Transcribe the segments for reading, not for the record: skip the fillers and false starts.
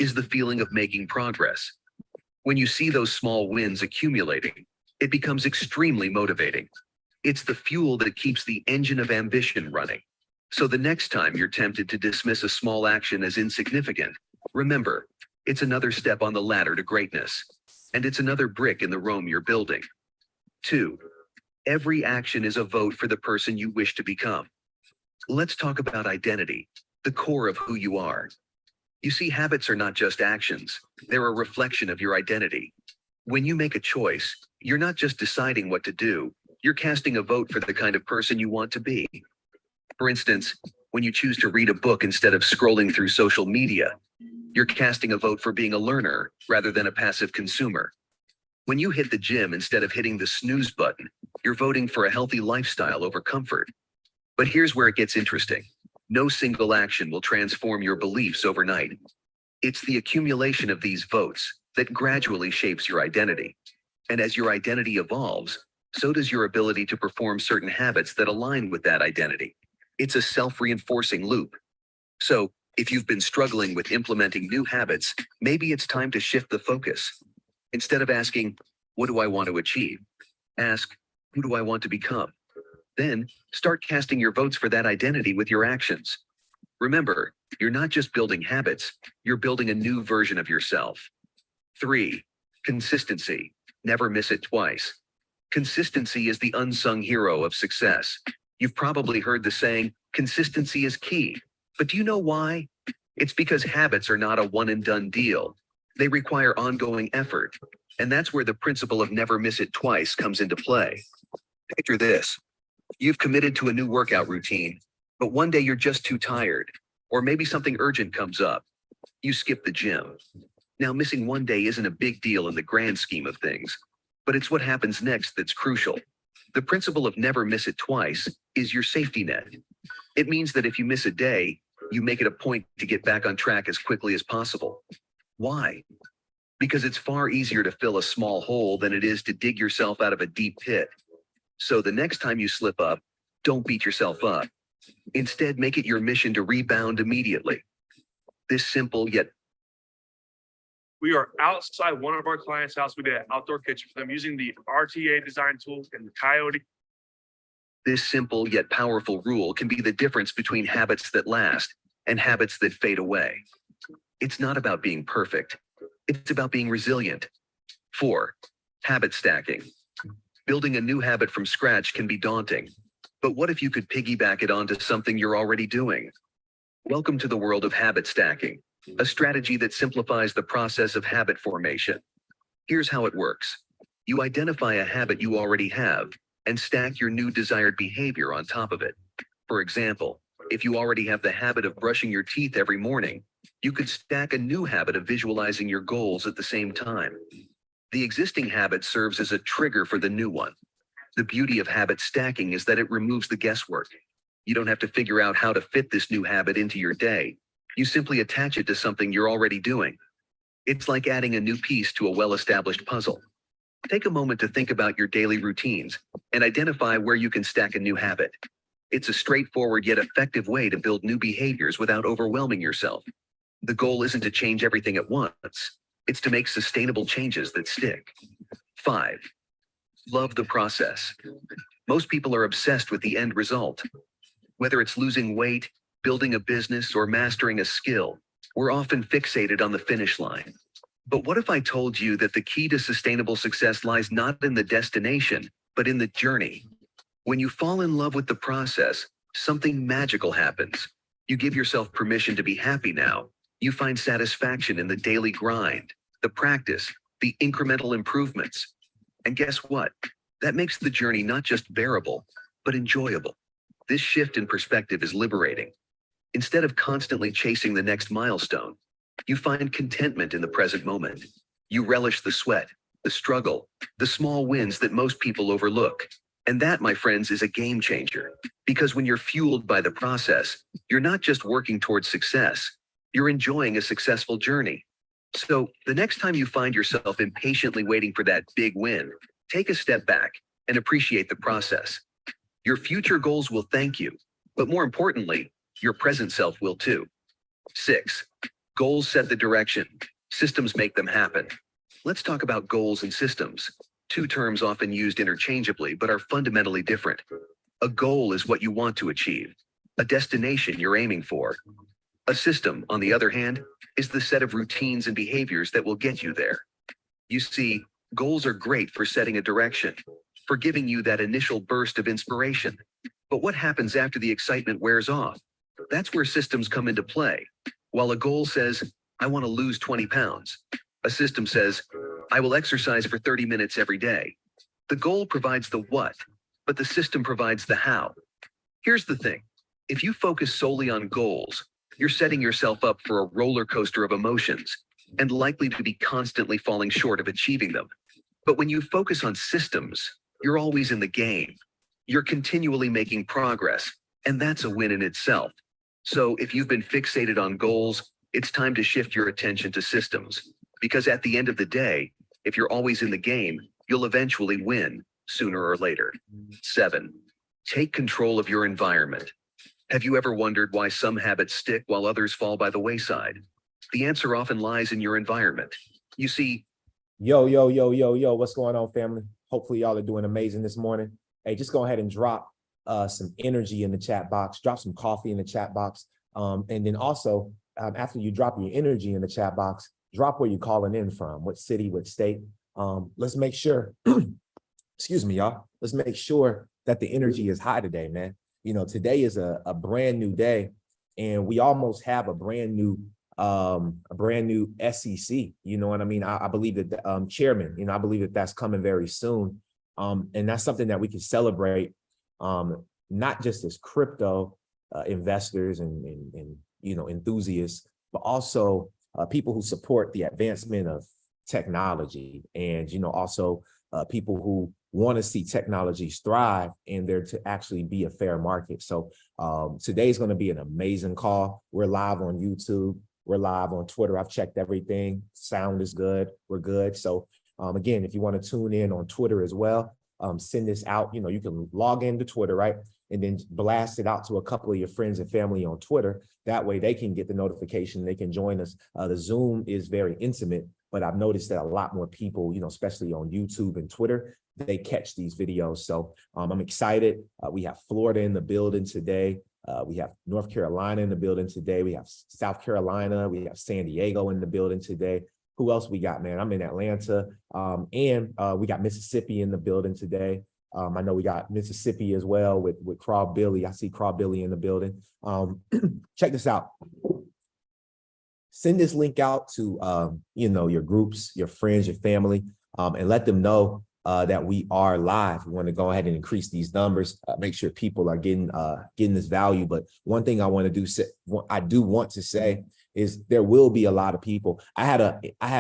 is the feeling of making progress. When you see those small wins accumulating, it becomes extremely motivating. It's the fuel that keeps the engine of ambition running. So the next time you're tempted to dismiss a small action as insignificant, remember, it's another step on the ladder to greatness. And it's another brick in the Rome you're building. 2. Every action is a vote for the person you wish to become. Let's talk about identity, the core of who you are. You see, habits are not just actions, they're a reflection of your identity. When you make a choice, you're not just deciding what to do, you're casting a vote for the kind of person you want to be. For instance, when you choose to read a book instead of scrolling through social media, you're casting a vote for being a learner rather than a passive consumer. When you hit the gym instead of hitting the snooze button, you're voting for a healthy lifestyle over comfort. But here's where it gets interesting. No single action will transform your beliefs overnight. It's the accumulation of these votes that gradually shapes your identity. And as your identity evolves, so does your ability to perform certain habits that align with that identity. It's a self-reinforcing loop. So, if you've been struggling with implementing new habits, maybe it's time to shift the focus. Instead of asking, what do I want to achieve? Ask, who do I want to become? Then, start casting your votes for that identity with your actions. Remember, you're not just building habits, you're building a new version of yourself. 3. Consistency. Never miss it twice. Consistency is the unsung hero of success. You've probably heard the saying, consistency is key. But do you know why? It's because habits are not a one-and-done deal. They require ongoing effort. And that's where the principle of never miss it twice comes into play. Picture this. You've committed to a new workout routine, but one day you're just too tired, or maybe something urgent comes up. You skip the gym. Now, missing one day isn't a big deal in the grand scheme of things, but it's what happens next that's crucial. The principle of never miss it twice is your safety net. It means that if you miss a day, you make it a point to get back on track as quickly as possible. Why? Because it's far easier to fill a small hole than it is to dig yourself out of a deep pit. So the next time you slip up, don't beat yourself up. Instead, make it your mission to rebound immediately. This simple yet... We are outside one of our clients' house. We did an outdoor kitchen for them using the RTA design tools and the Coyote. This simple yet powerful rule can be the difference between habits that last and habits that fade away. It's not about being perfect. It's about being resilient. 4. Habit stacking. Building a new habit from scratch can be daunting. But what if you could piggyback it onto something you're already doing? Welcome to the world of habit stacking, a strategy that simplifies the process of habit formation. Here's how it works. You identify a habit you already have and stack your new desired behavior on top of it. For example, if you already have the habit of brushing your teeth every morning, you could stack a new habit of visualizing your goals at the same time. The existing habit serves as a trigger for the new one. The beauty of habit stacking is that it removes the guesswork. You don't have to figure out how to fit this new habit into your day. You simply attach it to something you're already doing. It's like adding a new piece to a well-established puzzle. Take a moment to think about your daily routines and identify where you can stack a new habit. It's a straightforward yet effective way to build new behaviors without overwhelming yourself. The goal isn't to change everything at once. It's to make sustainable changes that stick. 5. Love the process. Most people are obsessed with the end result. Whether it's losing weight, building a business, or mastering a skill, we're often fixated on the finish line. But what if I told you that the key to sustainable success lies not in the destination, but in the journey? When you fall in love with the process, something magical happens. You give yourself permission to be happy now. You find satisfaction in the daily grind, the practice, the incremental improvements. And guess what? That makes the journey not just bearable, but enjoyable. This shift in perspective is liberating. Instead of constantly chasing the next milestone, you find contentment in the present moment. You relish the sweat, the struggle, the small wins that most people overlook. And that, my friends, is a game changer. Because when you're fueled by the process, you're not just working towards success, you're enjoying a successful journey. So the next time you find yourself impatiently waiting for that big win, take a step back and appreciate the process. Your future goals will thank you, but more importantly, your present self will too. 6. Goals set the direction. Systems make them happen. Let's talk about goals and systems. Two terms often used interchangeably but are fundamentally different. A goal is what you want to achieve, a destination you're aiming for. A system, on the other hand, is the set of routines and behaviors that will get you there. You see, goals are great for setting a direction, for giving you that initial burst of inspiration. But what happens after the excitement wears off? That's where systems come into play. While a goal says, I want to lose 20 pounds, a system says, I will exercise for 30 minutes every day. The goal provides the what, but the system provides the how. Here's the thing. If you focus solely on goals, you're setting yourself up for a roller coaster of emotions and likely to be constantly falling short of achieving them. But when you focus on systems, you're always in the game. You're continually making progress, and that's a win in itself. So if you've been fixated on goals, it's time to shift your attention to systems. Because at the end of the day, if you're always in the game, you'll eventually win, sooner or later. 7. Take control of your environment. Have you ever wondered why some habits stick while others fall by the wayside? The answer often lies in your environment. You see, Yo, yo, yo, yo, yo, what's going on, family? Hopefully y'all are doing amazing this morning. Hey, just go ahead and drop some energy in the chat box, drop some coffee in the chat box. And then also, after you drop your energy in the chat box, drop where you're calling in from, what city, what state. Let's make sure, excuse me, y'all. Let's make sure that the energy is high today, man. You know, today is a brand new day, and we almost have a brand new SEC. You know what I mean? I believe that the chairman, you know, I believe that that's coming very soon. And that's something that we can celebrate, not just as crypto investors and you know, enthusiasts, but also people who support the advancement of technology, and, you know, also people who want to see technologies thrive and there to actually be a fair market. So today's going to be an amazing call. We're live on YouTube. We're live on Twitter. I've checked everything. Sound is good. We're good. So again, if you want to tune in on Twitter as well, send this out. You know, you can log into Twitter, right? And then blast it out to a couple of your friends and family on Twitter. That way they can get the notification. They can join us. The Zoom is very intimate, but I've noticed that a lot more people, you know, especially on YouTube and Twitter, they catch these videos. So I'm excited. We have Florida in the building today. We have North Carolina in the building today. We have South Carolina. We have San Diego in the building today. Who else we got, man? I'm in Atlanta. And we got Mississippi in the building today. I know we got Mississippi as well with Craw Billy. I see Craw Billy in the building. Check this out. Send this link out to, you know, your groups, your friends, your family, and let them know that we are live. We want to go ahead and increase these numbers, make sure people are getting this value. But one thing I want to do, I do want to say is there will be a lot of people. I had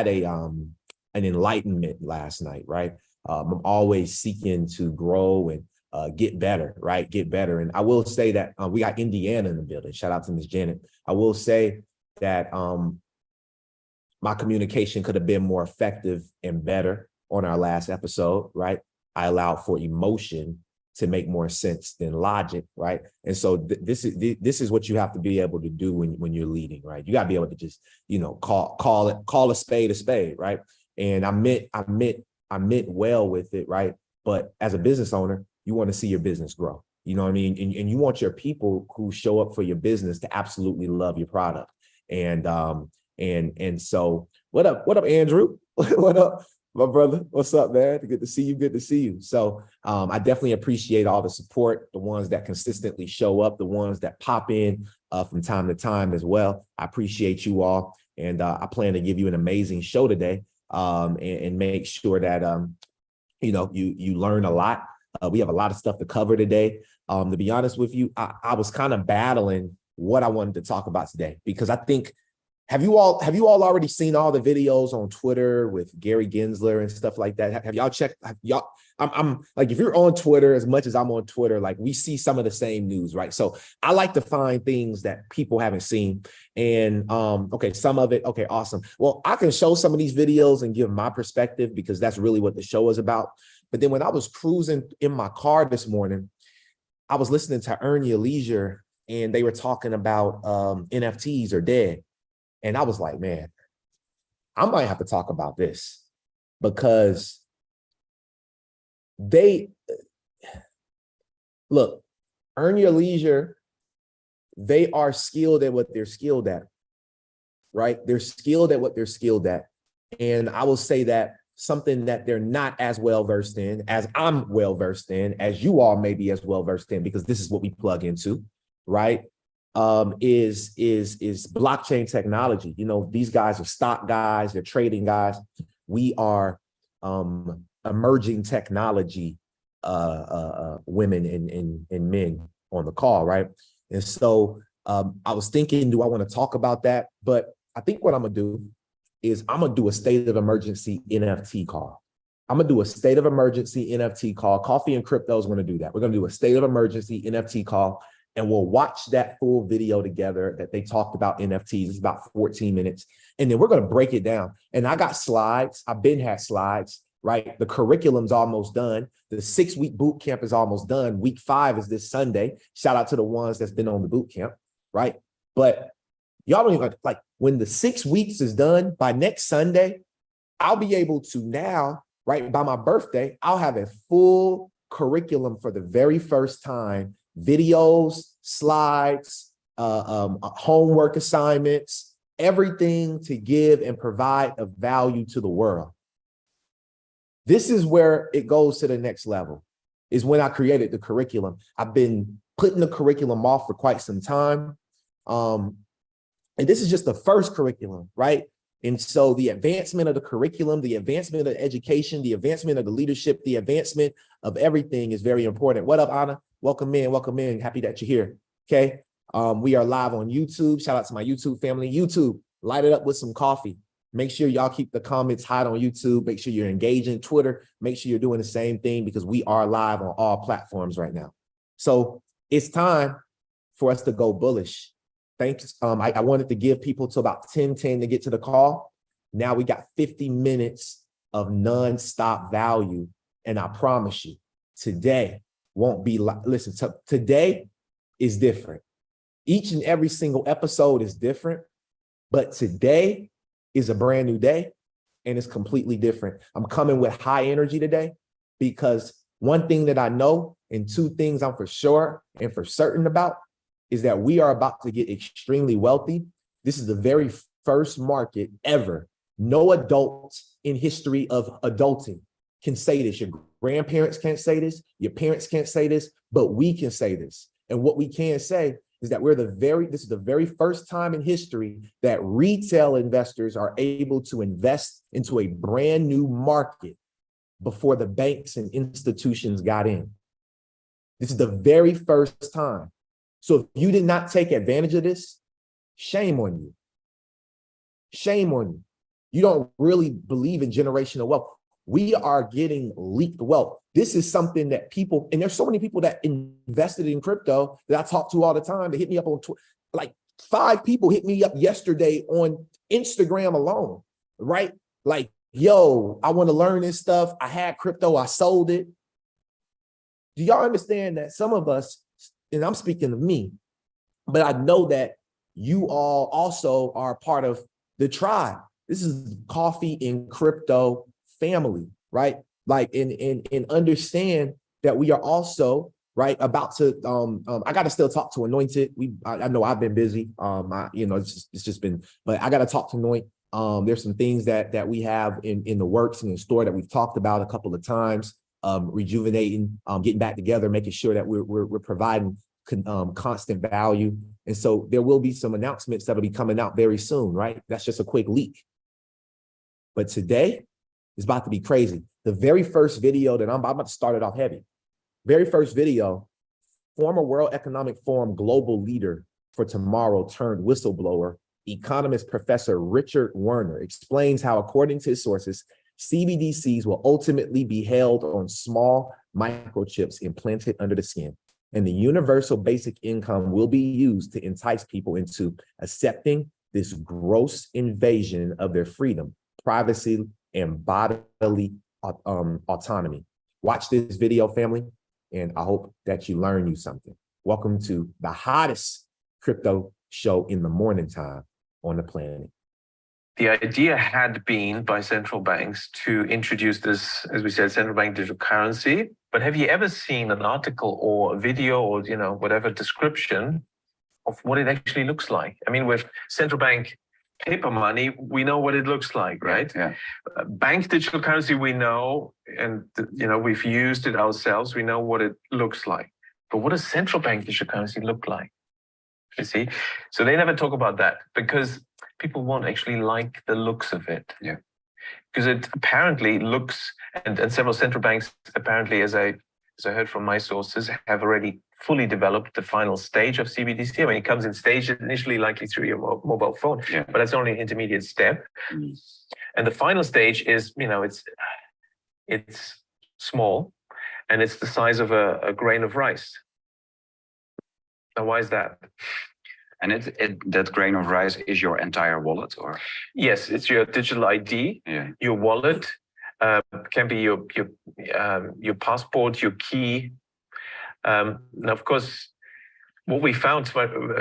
an enlightenment last night, right? I'm always seeking to grow and get better, right? Get better. And I will say that we got Indiana in the building. Shout out to Ms. Janet. I will say that my communication could have been more effective and better on our last episode, right? I allowed for emotion to make more sense than logic, right? And so this is what you have to be able to do when you're leading, right? You got to be able to just, you know, call a spade, right? And I meant well with it, right? But as a business owner, you want to see your business grow. You know what I mean? And you want your people who show up for your business to absolutely love your product. And so what up, Andrew? What up, my brother? What's up, man? Good to see you. Good to see you. So I definitely appreciate all the support, the ones that consistently show up, the ones that pop in from time to time as well. I appreciate you all. And I plan to give you an amazing show today and make sure that, you know, you learn a lot. We have a lot of stuff to cover today. To be honest with you, I was kind of battling what I wanted to talk about today, because I think, have you all already seen all the videos on Twitter with Gary Gensler and stuff like that? Have y'all checked? I'm like, if you're on Twitter as much as I'm on Twitter, like we see some of the same news, right? So I like to find things that people haven't seen. And okay, some of it, okay, awesome. Well, I can show some of these videos and give my perspective, because that's really what the show is about. But then when I was cruising in my car this morning, I was listening to Earn Your Leisure, and they were talking about NFTs are dead. And I was like, man, I might have to talk about this because look, earn your leisure. They are skilled at what they're skilled at, right? They're skilled at what they're skilled at. And I will say that something that they're not as well versed in as I'm well versed in, as you all may be as well versed in, because this is what we plug into, right? Is blockchain technology. You know, these guys are stock guys, they're trading guys. We are emerging technology women and men on the call, right? And so I was thinking, do I want to talk about that? But I think what I'm gonna do is I'm gonna do a state of emergency NFT call. I'm gonna do a state of emergency NFT call. Coffee and Crypto is gonna do that. We're gonna do a state of emergency NFT call, and we'll watch that full video together that they talked about NFTs. It's about 14 minutes. And then we're gonna break it down. And I got slides. I've been had slides, right? The curriculum's almost done. The 6-week boot camp is almost done. Week 5 is this Sunday. Shout out to the ones that's been on the boot camp, right? But y'all don't even, like, when the 6 weeks is done, by next Sunday, I'll be able to now, right, by my birthday, I'll have a full curriculum for the very first time, videos, slides, homework assignments, everything to give and provide of value to the world. This is where it goes to the next level, is when I created the curriculum. I've been putting the curriculum off for quite some time. And this is just the first curriculum, right? And so the advancement of the curriculum, the advancement of education, the advancement of the leadership, the advancement of everything is very important. What up, Anna? Welcome in, welcome in. Happy that you're here, okay? We are live on YouTube. Shout out to my YouTube family. YouTube, light it up with some coffee. Make sure y'all keep the comments hot on YouTube. Make sure you're engaging Twitter. Make sure you're doing the same thing, because we are live on all platforms right now. So it's time for us to go bullish. Thanks. I wanted to give people till about 10:10 to get to the call. Now we got 50 minutes of nonstop value. And I promise you, today won't be like, listen, today is different. Each and every single episode is different, but today is a brand new day and it's completely different. I'm coming with high energy today because one thing that I know and two things I'm for sure and for certain about is that we are about to get extremely wealthy. This is the very first market ever. No adult in history of adulting can say this. Your grandparents can't say this, your parents can't say this, but we can say this. And what we can say is that this is the very first time in history that retail investors are able to invest into a brand new market before the banks and institutions got in. This is the very first time. So if you did not take advantage of this, shame on you. Shame on you. You don't really believe in generational wealth. We are getting leaked wealth. This is something that people, and there's so many people that invested in crypto that I talk to all the time. They hit me up on Twitter. Like 5 people hit me up yesterday on Instagram alone, right? Like, yo, I want to learn this stuff. I had crypto, I sold it. Do y'all understand that some of us, and I'm speaking of me, but I know that you all also are part of the tribe. This is Coffee and Crypto family, right? Like, and understand that we are also, right, about to, I got to still talk to Anointed. I know I've been busy. It's just been, but I got to talk to Anoint. There's some things that we have in the works and in store that we've talked about a couple of times, rejuvenating, getting back together, making sure that we're providing constant value. And so there will be some announcements that'll be coming out very soon, right? That's just a quick leak. But today is about to be crazy. The very first video that I'm about to start it off heavy. Very first video, former World Economic Forum global leader for tomorrow turned whistleblower, economist Professor Richard Werner explains how, according to his sources, CBDCs will ultimately be held on small microchips implanted under the skin. And the universal basic income will be used to entice people into accepting this gross invasion of their freedom, privacy, and bodily autonomy. Watch this video, family, and I hope that you learn you something. Welcome to the hottest crypto show in the morning time. on the planet. The idea had been by central banks to introduce this, as we said, central bank digital currency. But have you ever seen an article or a video or, whatever description of what it actually looks like? I mean, with central bank paper money, we know what it looks like, right? Yeah. Bank digital currency, we know, and we've used it ourselves. We know what it looks like. But what does central bank digital currency look like? You see? So they never talk about that because people won't actually like the looks of it. Yeah. Because it apparently looks, and several central banks apparently, as I heard from my sources, have already fully developed the final stage of CBDC. I mean, it comes in stages initially, likely through your mobile phone, Yeah. but that's only an intermediate step. Mm. And the final stage is, it's small, and it's the size of a grain of rice. Now, why is that? And that grain of rice is your entire wallet, or? Yes, it's your digital ID, Yeah. your wallet, can be your passport, your key. Now, of course, what we found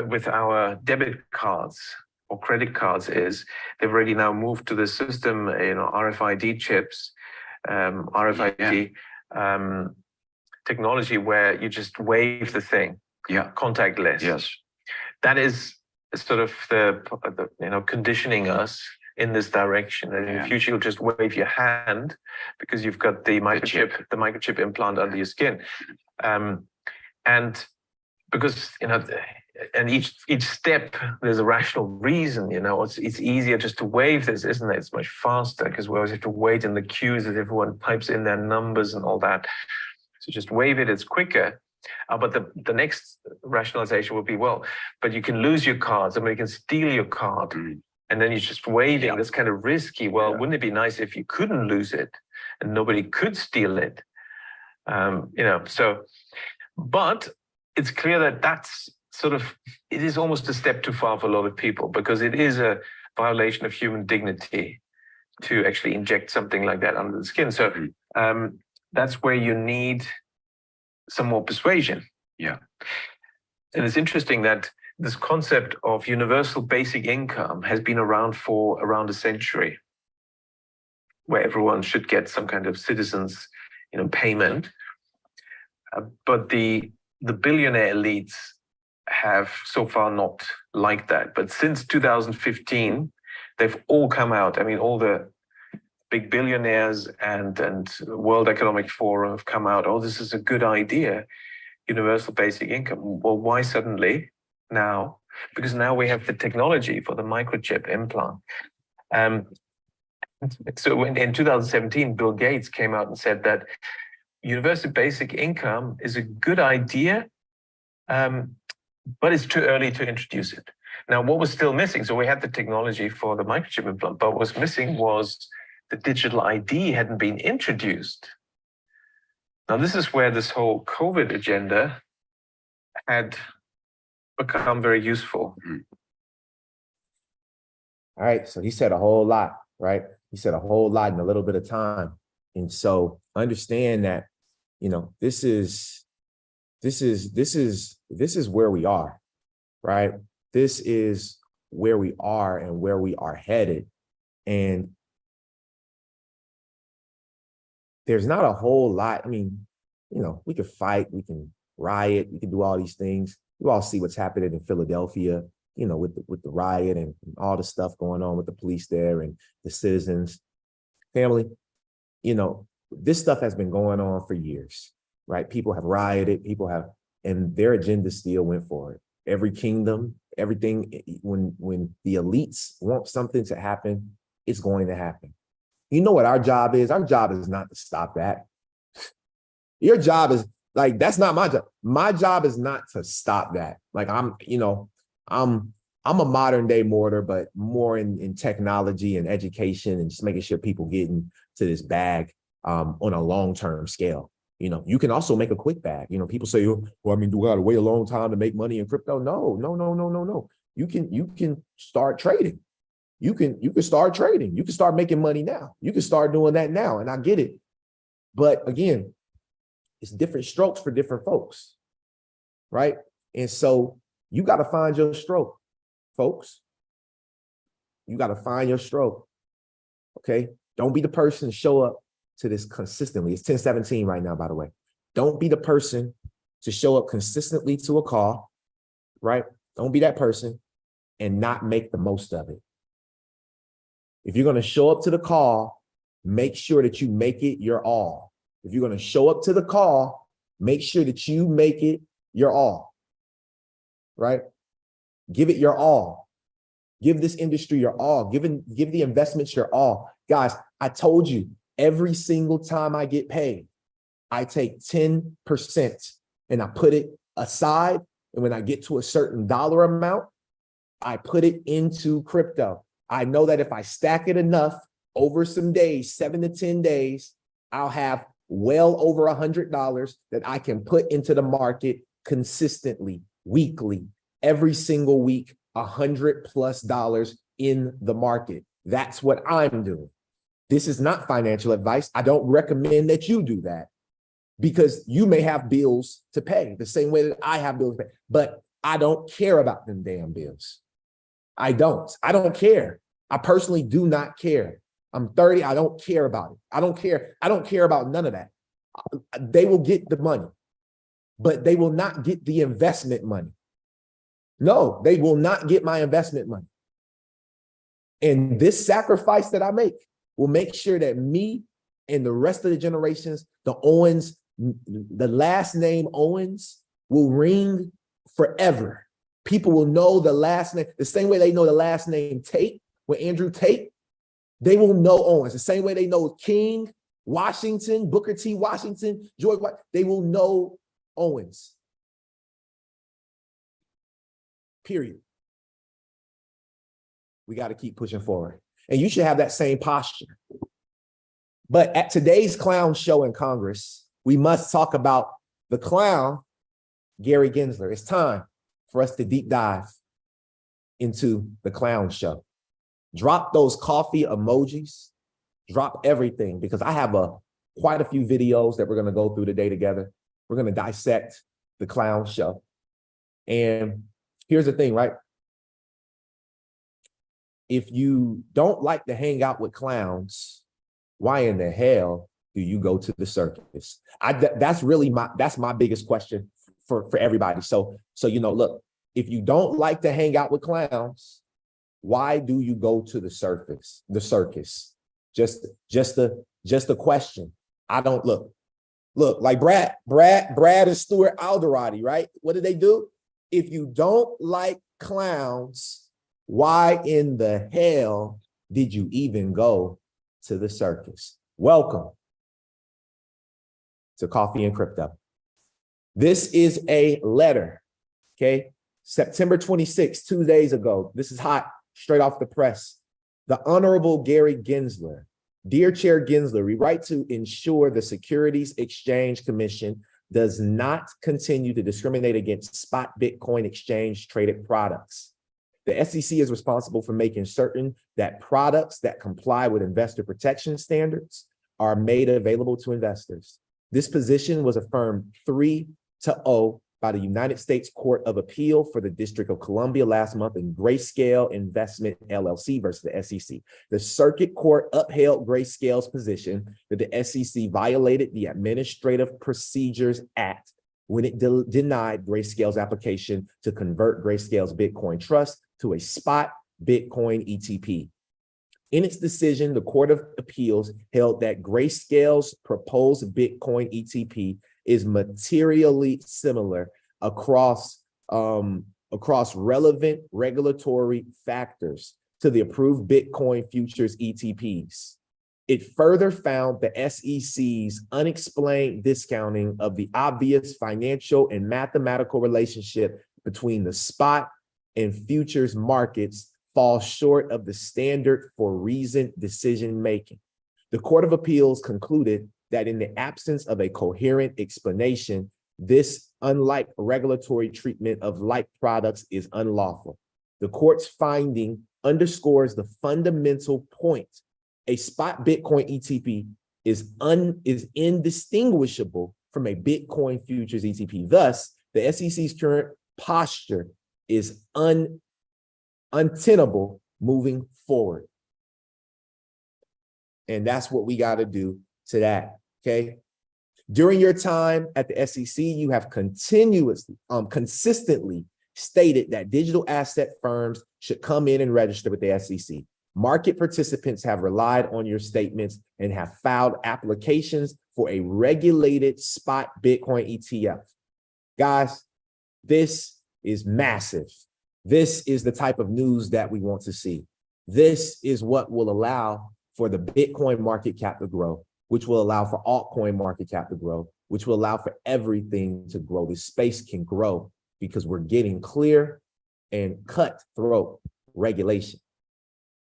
with our debit cards or credit cards is they've already now moved to the system, RFID chips, RFID technology where you just wave the thing, Yeah. contactless. Yes. That is sort of the conditioning us in this direction. And in the future, you'll just wave your hand because you've got the microchip implant under your skin. And because, and each step, there's a rational reason, it's easier just to wave this, isn't it? It's much faster because we always have to wait in the queues as everyone types in their numbers and all that. So just wave it, it's quicker. But the next rationalization would be, well, but you can lose your card. Somebody can steal your card. Mm. And then you're just waving. Yeah. That's kind of risky. Well, wouldn't it be nice if you couldn't lose it and nobody could steal it? But it's clear that that's it is almost a step too far for a lot of people because it is a violation of human dignity to actually inject something like that under the skin. So that's where you need some more persuasion. Yeah. And it's interesting that this concept of universal basic income has been around for around a century, where everyone should get some kind of citizens, payment. But the billionaire elites have so far not liked that. But since 2015, they've all come out. I mean, all the big billionaires and World Economic Forum have come out. Oh, this is a good idea, universal basic income. Well, why suddenly now? Because now we have the technology for the microchip implant. So in 2017, Bill Gates came out and said that universal basic income is a good idea, but it's too early to introduce it. Now, what was still missing? So we had the technology for the microchip implant, but what was missing was the digital ID hadn't been introduced. Now, this is where this whole COVID agenda had become very useful. All right, so he said a whole lot, right? He said a whole lot in a little bit of time. And so understand that, this is where we are, right? This is where we are and where we are headed. And there's not a whole lot. I mean, we could fight, we can riot, we can do all these things. You all see what's happening in Philadelphia, with the riot and all the stuff going on with the police there and the citizens. Family, this stuff has been going on for years, right? People have rioted, and their agenda still went for it. Every kingdom, everything, when the elites want something to happen, it's going to happen. You know what our job is? Our job is not to stop that. Your job is that's not my job. My job is not to stop that. I'm a modern day mortar, but more in technology and education and just making sure people get into this bag on a long-term scale. You can also make a quick bag. People say, well, do I gotta wait a long time to make money in crypto? No. You can start trading. You can start trading. You can start making money now. You can start doing that now. And I get it. But again, it's different strokes for different folks, right? And so you got to find your stroke, folks. You got to find your stroke. Okay. Don't be the person to show up to this consistently. It's 10:17 right now, by the way. Don't be the person to show up consistently to a call, right? Don't be that person and not make the most of it. If you're going to show up to the call, make sure that you make it your all. If you're going to show up to the call, make sure that you make it your all, right? Give it your all. Give this industry your all. Give the investments your all. Guys, I told you, every single time I get paid, I take 10% and I put it aside. And when I get to a certain dollar amount, I put it into crypto. I know that if I stack it enough over some days, 7 to 10 days, I'll have well over $100 that I can put into the market consistently, weekly, every single week, $100+ in the market. That's what I'm doing. This is not financial advice. I don't recommend that you do that because you may have bills to pay the same way that I have bills to pay, but I don't care about them damn bills. I don't care. I personally do not care. I'm 30. I don't care about it. I don't care. I don't care about none of that. They will get the money, but they will not get the investment money. No, they will not get my investment money. And this sacrifice that I make will make sure that me and the rest of the generations, the Owens, the last name Owens will ring forever. People will know the last name, the same way they know the last name Tate, with Andrew Tate, they will know Owens. The same way they know King, Washington, Booker T. Washington, George White, they will know Owens. Period. We got to keep pushing forward. And you should have that same posture. But at today's clown show in Congress, we must talk about the clown, Gary Gensler. It's time for us to deep dive into the clown show. Drop those coffee emojis, drop everything, because I have quite a few videos that we're going to go through today together. We're going to dissect the clown show. And here's the thing, right? If you don't like to hang out with clowns, why in the hell do you go to the circus? That's my biggest question for everybody. So look, if you don't like to hang out with clowns, why do you go to the circus? Just a question. I don't look like Brad and Stuart Alderati, right? What did they do? If you don't like clowns, why in the hell did you even go to the circus? Welcome to Coffee and Crypto. This is a letter, okay? September 26th, 2 days ago. This is hot, straight off the press. The Honorable Gary Gensler. Dear Chair Gensler, we write to ensure the Securities Exchange Commission does not continue to discriminate against spot Bitcoin exchange traded products. The SEC is responsible for making certain that products that comply with investor protection standards are made available to investors. This position was affirmed 3-0 by the United States Court of Appeal for the District of Columbia last month in Grayscale Investment LLC versus the SEC. The Circuit Court upheld Grayscale's position that the SEC violated the Administrative Procedures Act when it denied Grayscale's application to convert Grayscale's Bitcoin Trust to a spot Bitcoin ETP. In its decision, the Court of Appeals held that Grayscale's proposed Bitcoin ETP is materially similar across relevant regulatory factors to the approved Bitcoin futures ETPs. It further found the SEC's unexplained discounting of the obvious financial and mathematical relationship between the spot and futures markets falls short of the standard for reasoned decision-making. The Court of Appeals concluded that in the absence of a coherent explanation, this unlike regulatory treatment of like products is unlawful. The court's finding underscores the fundamental point. A spot Bitcoin ETP is indistinguishable from a Bitcoin futures ETP. Thus, the SEC's current posture is untenable moving forward. And that's what we got to do to that, okay? During your time at the SEC, you have consistently stated that digital asset firms should come in and register with the SEC. Market participants have relied on your statements and have filed applications for a regulated spot Bitcoin ETF. Guys, this is massive. This is the type of news that we want to see. This is what will allow for the Bitcoin market cap to grow, which will allow for altcoin market cap to grow, which will allow for everything to grow. This space can grow because we're getting clear and cutthroat regulation.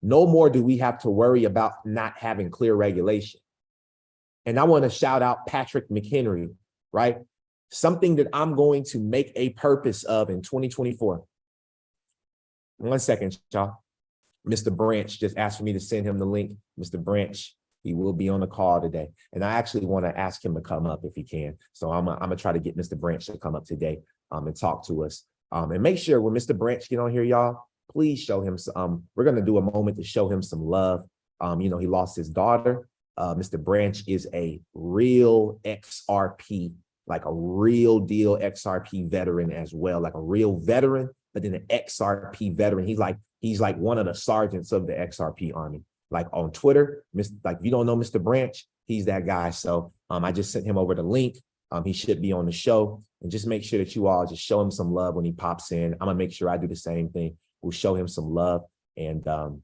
No more do we have to worry about not having clear regulation. And I want to shout out Patrick McHenry, right? Something that I'm going to make a purpose of in 2024. 1 second, y'all. Mr. Branch just asked for me to send him the link. Mr. Branch, he will be on the call today. And I actually want to ask him to come up if he can. So I'm gonna try to get Mr. Branch to come up today and talk to us. And make sure when Mr. Branch get on here, y'all, please show him some, we're going to do a moment to show him some love. You know, he lost his daughter. Mr. Branch is a real XRP, like a real deal XRP veteran as well, like a real veteran, but then an XRP veteran. He's like one of the sergeants of the XRP army. Like on Twitter, like if you don't know Mr. Branch, he's that guy. So I just sent him over the link. He should be on the show, and just make sure that you all just show him some love when he pops in. I'm gonna make sure I do the same thing. We'll show him some love and hold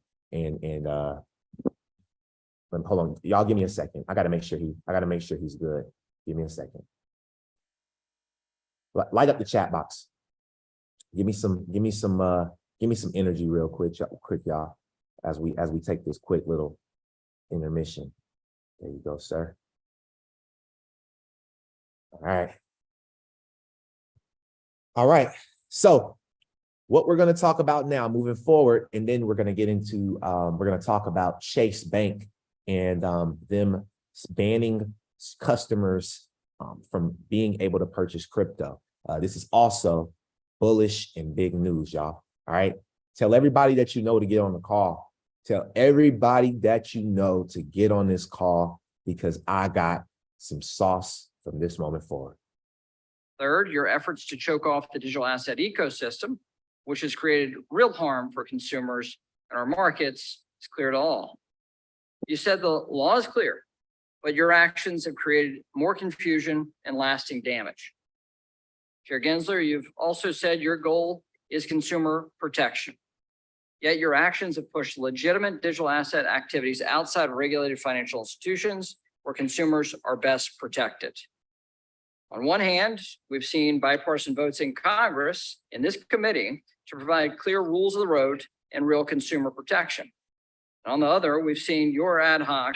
on, y'all give me a second. I gotta make sure he's good. Give me a second. Light up the chat box. Give me some energy real quick, y'all, as we take this quick little intermission. There you go, sir. All right. So what we're going to talk about now moving forward, and then we're going to get into, we're going to talk about Chase Bank and them banning customers from being able to purchase crypto. This is also bullish and big news, y'all. All right. Tell everybody that you know to get on the call. Tell everybody that you know to get on this call, because I got some sauce from this moment forward. Third, your efforts to choke off the digital asset ecosystem, which has created real harm for consumers and our markets, is clear to all. You said the law is clear, but your actions have created more confusion and lasting damage. Chair Gensler, you've also said your goal is consumer protection. Yet your actions have pushed legitimate digital asset activities outside of regulated financial institutions where consumers are best protected. On one hand, we've seen bipartisan votes in Congress in this committee to provide clear rules of the road and real consumer protection. On the other, we've seen your ad hoc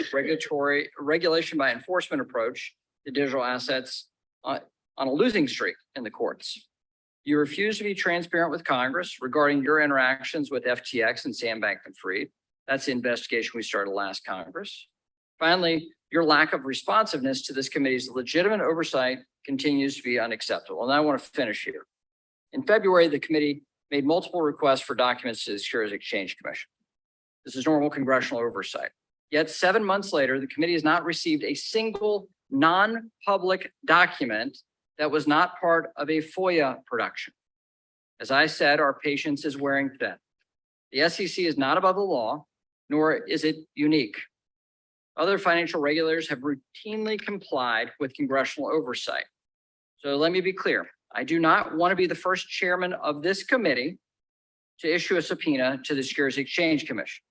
regulation by enforcement approach to digital assets on a losing streak in the courts. You refuse to be transparent with Congress regarding your interactions with FTX and Sam Bankman-Fried. That's the investigation we started last Congress. Finally, your lack of responsiveness to this committee's legitimate oversight continues to be unacceptable. And I want to finish here. In February, the committee made multiple requests for documents to the Securities Exchange Commission. This is normal congressional oversight. Yet 7 months later, the committee has not received a single non-public document that was not part of a FOIA production. As I said, our patience is wearing thin. The SEC is not above the law, nor is it unique. Other financial regulators have routinely complied with congressional oversight. So let me be clear. I do not want to be the first chairman of this committee to issue a subpoena to the Securities Exchange Commission.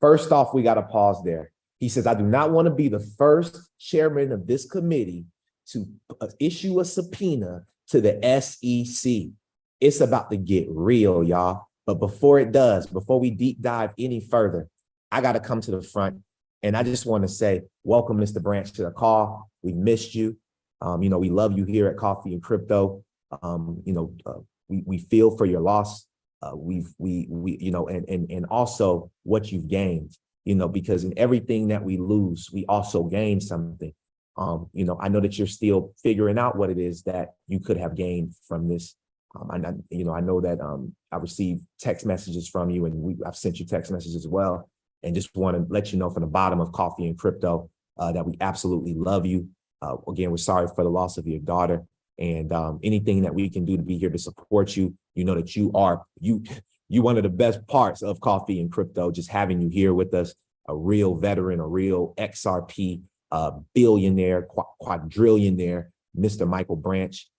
First off, we got to pause there. He says, I do not want to be the first chairman of this committee to issue a subpoena to the SEC. It's about to get real, y'all. But before it does, before we deep dive any further, I got to come to the front. And I just want to say, welcome, Mr. Branch, to the call. We missed you. You know, we love you here at Coffee and Crypto. We feel for your loss. And also what you've gained, because in everything that we lose, we also gain something. I know that you're still figuring out what it is that you could have gained from this I know that I received text messages from you, and I've sent you text messages as well, and just want to let you know from the bottom of Coffee and Crypto that we absolutely love you. Again, we're sorry for the loss of your daughter, and anything that we can do to be here to support you. You know that you one of the best parts of Coffee and Crypto, just having you here with us, a real veteran, a real XRP billionaire, quadrillionaire, Mr. Michael Branch.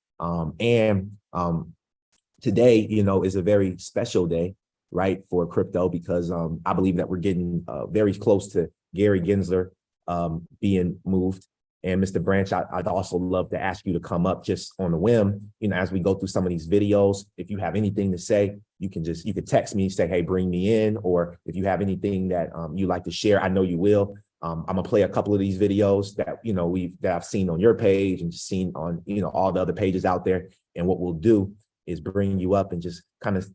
Today, is a very special day, right, for crypto, because I believe that we're getting very close to Gary Gensler being moved. And Mr. Branch, I'd also love to ask you to come up just on a whim, as we go through some of these videos. If you have anything to say, you could text me, say, hey, bring me in. Or if you have anything that you like to share, I know you will. I'm gonna play a couple of these videos that that I've seen on your page and seen on all the other pages out there. And what we'll do is bring you up and just kind of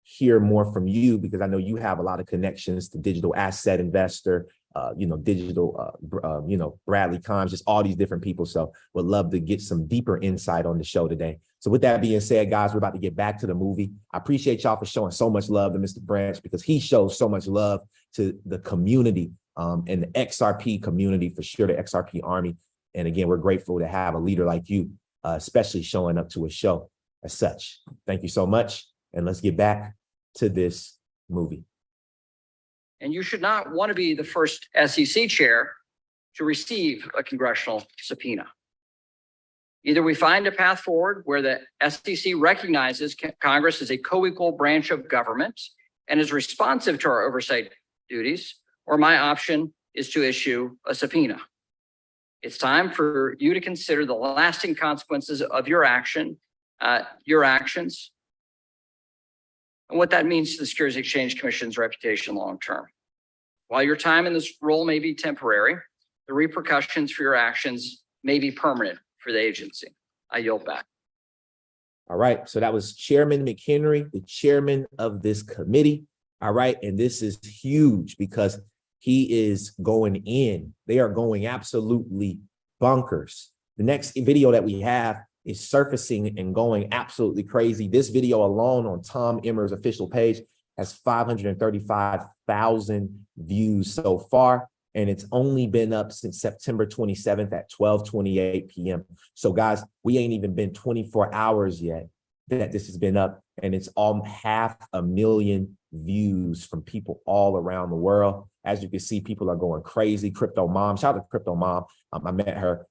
hear more from you, because I know you have a lot of connections to digital asset investor, Bradley Combs, just all these different people. So would love to get some deeper insight on the show today. So with that being said, guys, we're about to get back to the movie. I appreciate y'all for showing so much love to Mr. Branch, because he shows so much love to the community and the XRP community, for sure, the XRP Army. And again, we're grateful to have a leader like you, especially showing up to a show as such. Thank you so much. And let's get back to this movie. And you should not want to be the first SEC chair to receive a congressional subpoena. Either we find a path forward where the SEC recognizes Congress as a co-equal branch of government and is responsive to our oversight duties, or my option is to issue a subpoena. It's time for you to consider the lasting consequences of your actions, and what that means to the Securities Exchange Commission's reputation long-term. While your time in this role may be temporary, the repercussions for your actions may be permanent for the agency. I yield back. All right, so that was Chairman McHenry, the chairman of this committee. All right, and this is huge because he is going in. They are going absolutely bonkers. The next video that we have is surfacing and going absolutely crazy. This video alone on Tom Emmer's official page has 535,000 views so far, and it's only been up since September 27th at 12:28 p.m. So guys, we ain't even been 24 hours yet that this has been up, and it's all 500,000 views from people all around the world. As you can see, people are going crazy. Crypto Mom, shout out to Crypto Mom. I met her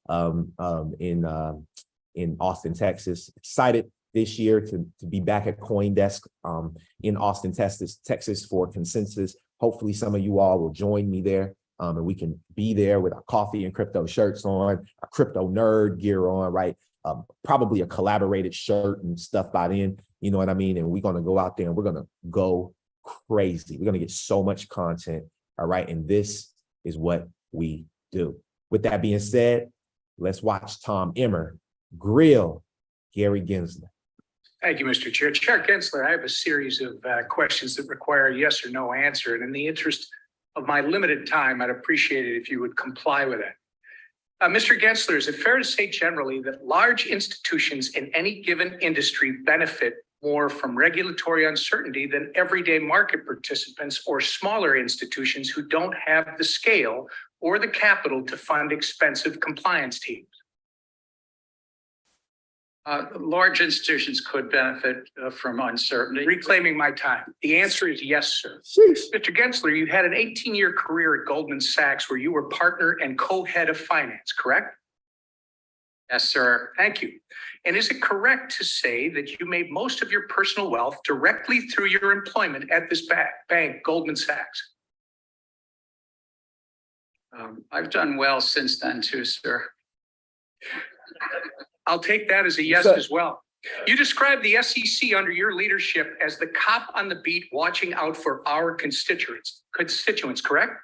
in Austin, Texas. Excited this year to be back at CoinDesk in Austin, Texas for Consensus. Hopefully some of you all will join me there, and we can be there with our Coffee and Crypto shirts on, our crypto nerd gear on, right? Probably a collaborated shirt and stuff by then, you know what I mean? And we're gonna go out there and we're gonna go crazy. We're gonna get so much content, all right? And this is what we do. With that being said, let's watch Tom Emmer grill Gary Gensler. Thank you, Mr. Chair. Chair Gensler, I have a series of questions that require a yes or no answer. And in the interest of my limited time, I'd appreciate it if you would comply with it. Mr. Gensler, is it fair to say generally that large institutions in any given industry benefit more from regulatory uncertainty than everyday market participants or smaller institutions who don't have the scale or the capital to fund expensive compliance teams? Large institutions could benefit from uncertainty. Reclaiming my time. The answer is yes, sir. Sheesh. Mr. Gensler, you had an 18-year career at Goldman Sachs where you were partner and co-head of finance, correct? Yes, sir. Thank you. And is it correct to say that you made most of your personal wealth directly through your employment at this bank, Goldman Sachs? I've done well since then too, sir. I'll take that as a yes as well. You described the SEC under your leadership as the cop on the beat watching out for our constituents, correct?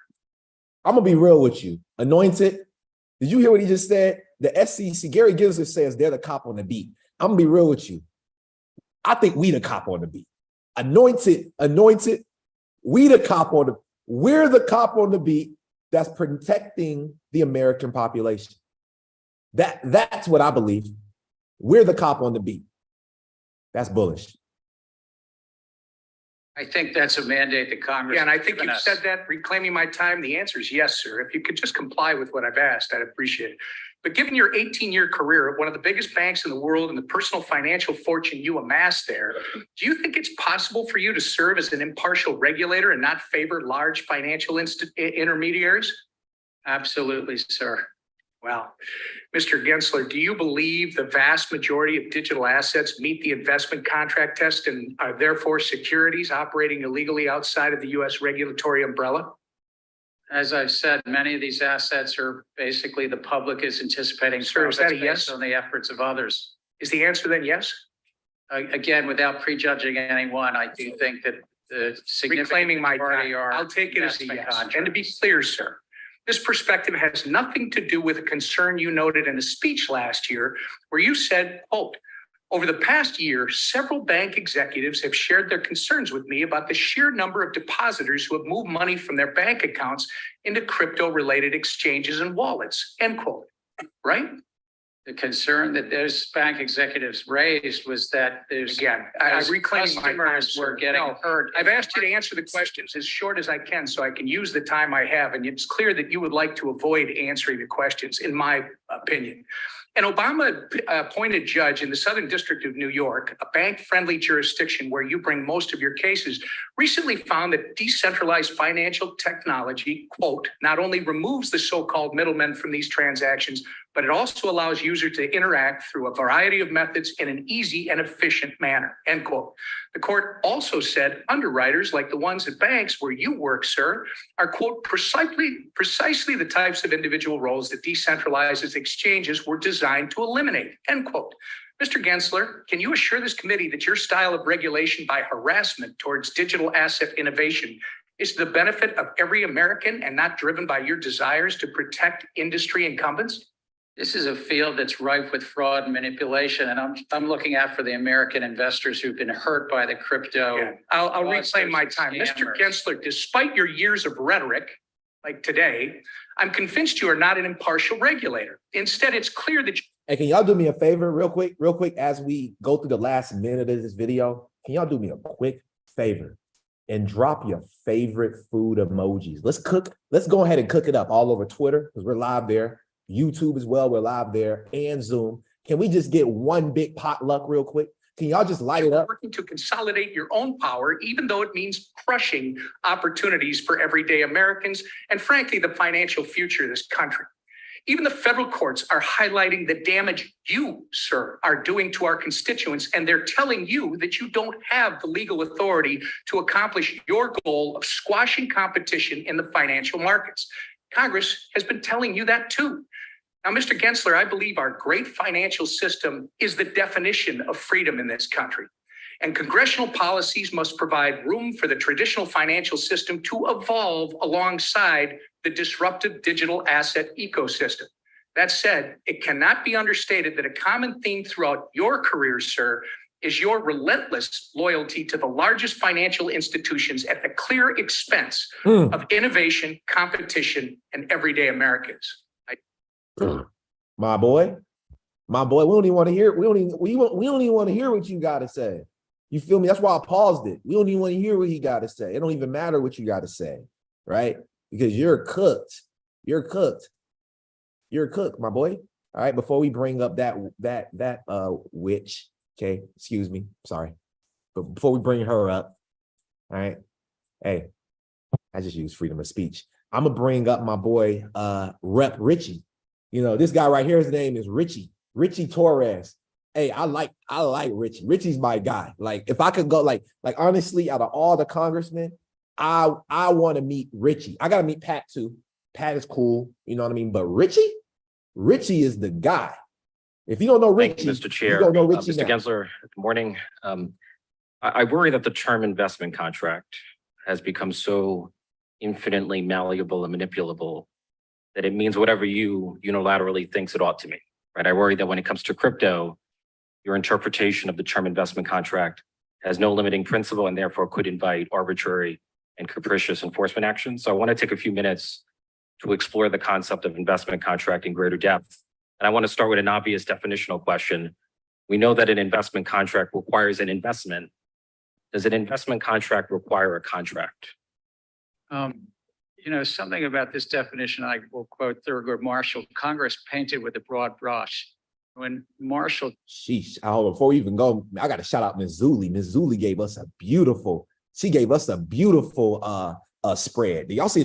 I'm gonna be real with you. Anointed, did you hear what he just said? The SEC, Gary Gensler says they're the cop on the beat. I'm gonna be real with you. I think we the cop on the beat. Anointed, we're the cop on the beat that's protecting the American population. That's what I believe. We're the cop on the beat. That's bullish. I think that's a mandate that Congress. Yeah, and I think has given you've us. said that, reclaiming my time. The answer is yes, sir. If you could just comply with what I've asked, I'd appreciate it. But given your 18-year career at one of the biggest banks in the world and the personal financial fortune you amassed there, do you think it's possible for you to serve as an impartial regulator and not favor large financial intermediaries? Absolutely, sir. Well, Mr. Gensler, do you believe the vast majority of digital assets meet the investment contract test and are therefore securities operating illegally outside of the U.S. regulatory umbrella? As I've said, many of these assets are basically the public is anticipating. Sir, is that a profits yes? based on the efforts of others. Is the answer then yes? Again, without prejudging anyone, I do think that the significant Reclaiming my majority time. are I'll take it as a investment yes. And to be contracts. clear, sir, this perspective has nothing to do with a concern you noted in a speech last year where you said, quote, over the past year, several bank executives have shared their concerns with me about the sheer number of depositors who have moved money from their bank accounts into crypto-related exchanges and wallets, end quote, right? The concern that those bank executives raised was that there's. Again, I'm as reclaiming my time, customers sir. were getting No, hurt. I've asked you to answer the questions as short as I can so I can use the time I have. And it's clear that you would like to avoid answering the questions, in my opinion. An Obama appointed judge in the Southern District of New York, a bank-friendly jurisdiction where you bring most of your cases, recently found that decentralized financial technology, quote, not only removes the so-called middlemen from these transactions, but it also allows users to interact through a variety of methods in an easy and efficient manner, end quote. The court also said underwriters like the ones at banks where you work, sir, are, quote, precisely the types of individual roles that decentralized exchanges were designed to eliminate, end quote. Mr. Gensler, can you assure this committee that your style of regulation by harassment towards digital asset innovation is to the benefit of every American and not driven by your desires to protect industry incumbents? This is a field that's rife with fraud and manipulation, and I'm looking out for the American investors who've been hurt by the crypto. Yeah, I'll fraudsters reclaim my and time. Mr. scammers. Gensler, despite your years of rhetoric, like today, I'm convinced you are not an impartial regulator. Instead, it's clear that Hey, can y'all do me a favor real quick, as we go through the last minute of this video? Can y'all do me a quick favor and drop your favorite food emojis? Let's go ahead and cook it up all over Twitter because we're live there. YouTube as well, we're live there, and Zoom. Can we just get one big potluck real quick? Can y'all just light it up? working to consolidate your own power, even though it means crushing opportunities for everyday Americans and, frankly, the financial future of this country. Even the federal courts are highlighting the damage you, sir, are doing to our constituents, and they're telling you that you don't have the legal authority to accomplish your goal of squashing competition in the financial markets. Congress has been telling you that too. Now, Mr. Gensler, I believe our great financial system is the definition of freedom in this country. And congressional policies must provide room for the traditional financial system to evolve alongside the disruptive digital asset ecosystem. That said, it cannot be understated that a common theme throughout your career, sir, is your relentless loyalty to the largest financial institutions at the clear expense of innovation, competition, and everyday Americans. My boy, we don't even want to hear. We don't even want to hear what you got to say. You feel me? That's why I paused it. We don't even want to hear what he got to say. It don't even matter what you got to say, right? Because you're cooked. You're cooked. You're cooked, my boy. All right. Before we bring up that witch, okay, excuse me, sorry, but before we bring her up, all right, hey, I just use freedom of speech. I'm gonna bring up my boy, Rep Richie. You know, this guy right here, his name is Richie Torres. Hey, I like Richie. Richie's my guy. Like, if I could go, like honestly, out of all the congressmen, I want to meet Richie. I gotta meet Pat too. Pat is cool, you know what I mean? But Richie is the guy. If you don't know Richie, Thank you, Mr. Chair. you don't know Richie Mr. now. Gensler, good morning. I worry that the term investment contract has become so infinitely malleable and manipulable that it means whatever you unilaterally thinks it ought to mean, right? I worry that when it comes to crypto, your interpretation of the term investment contract has no limiting principle and therefore could invite arbitrary and capricious enforcement action. So I want to take a few minutes to explore the concept of investment contract in greater depth. And I want to start with an obvious definitional question, We know that an investment contract requires an investment. Does an investment contract require a contract? Something about this definition, I will quote Thurgood Marshall, Congress painted with a broad brush. When Marshall, Sheesh. Oh, before we even go, I got to shout out Ms. Zuli. Ms. Zuli gave us a beautiful spread. Do y'all see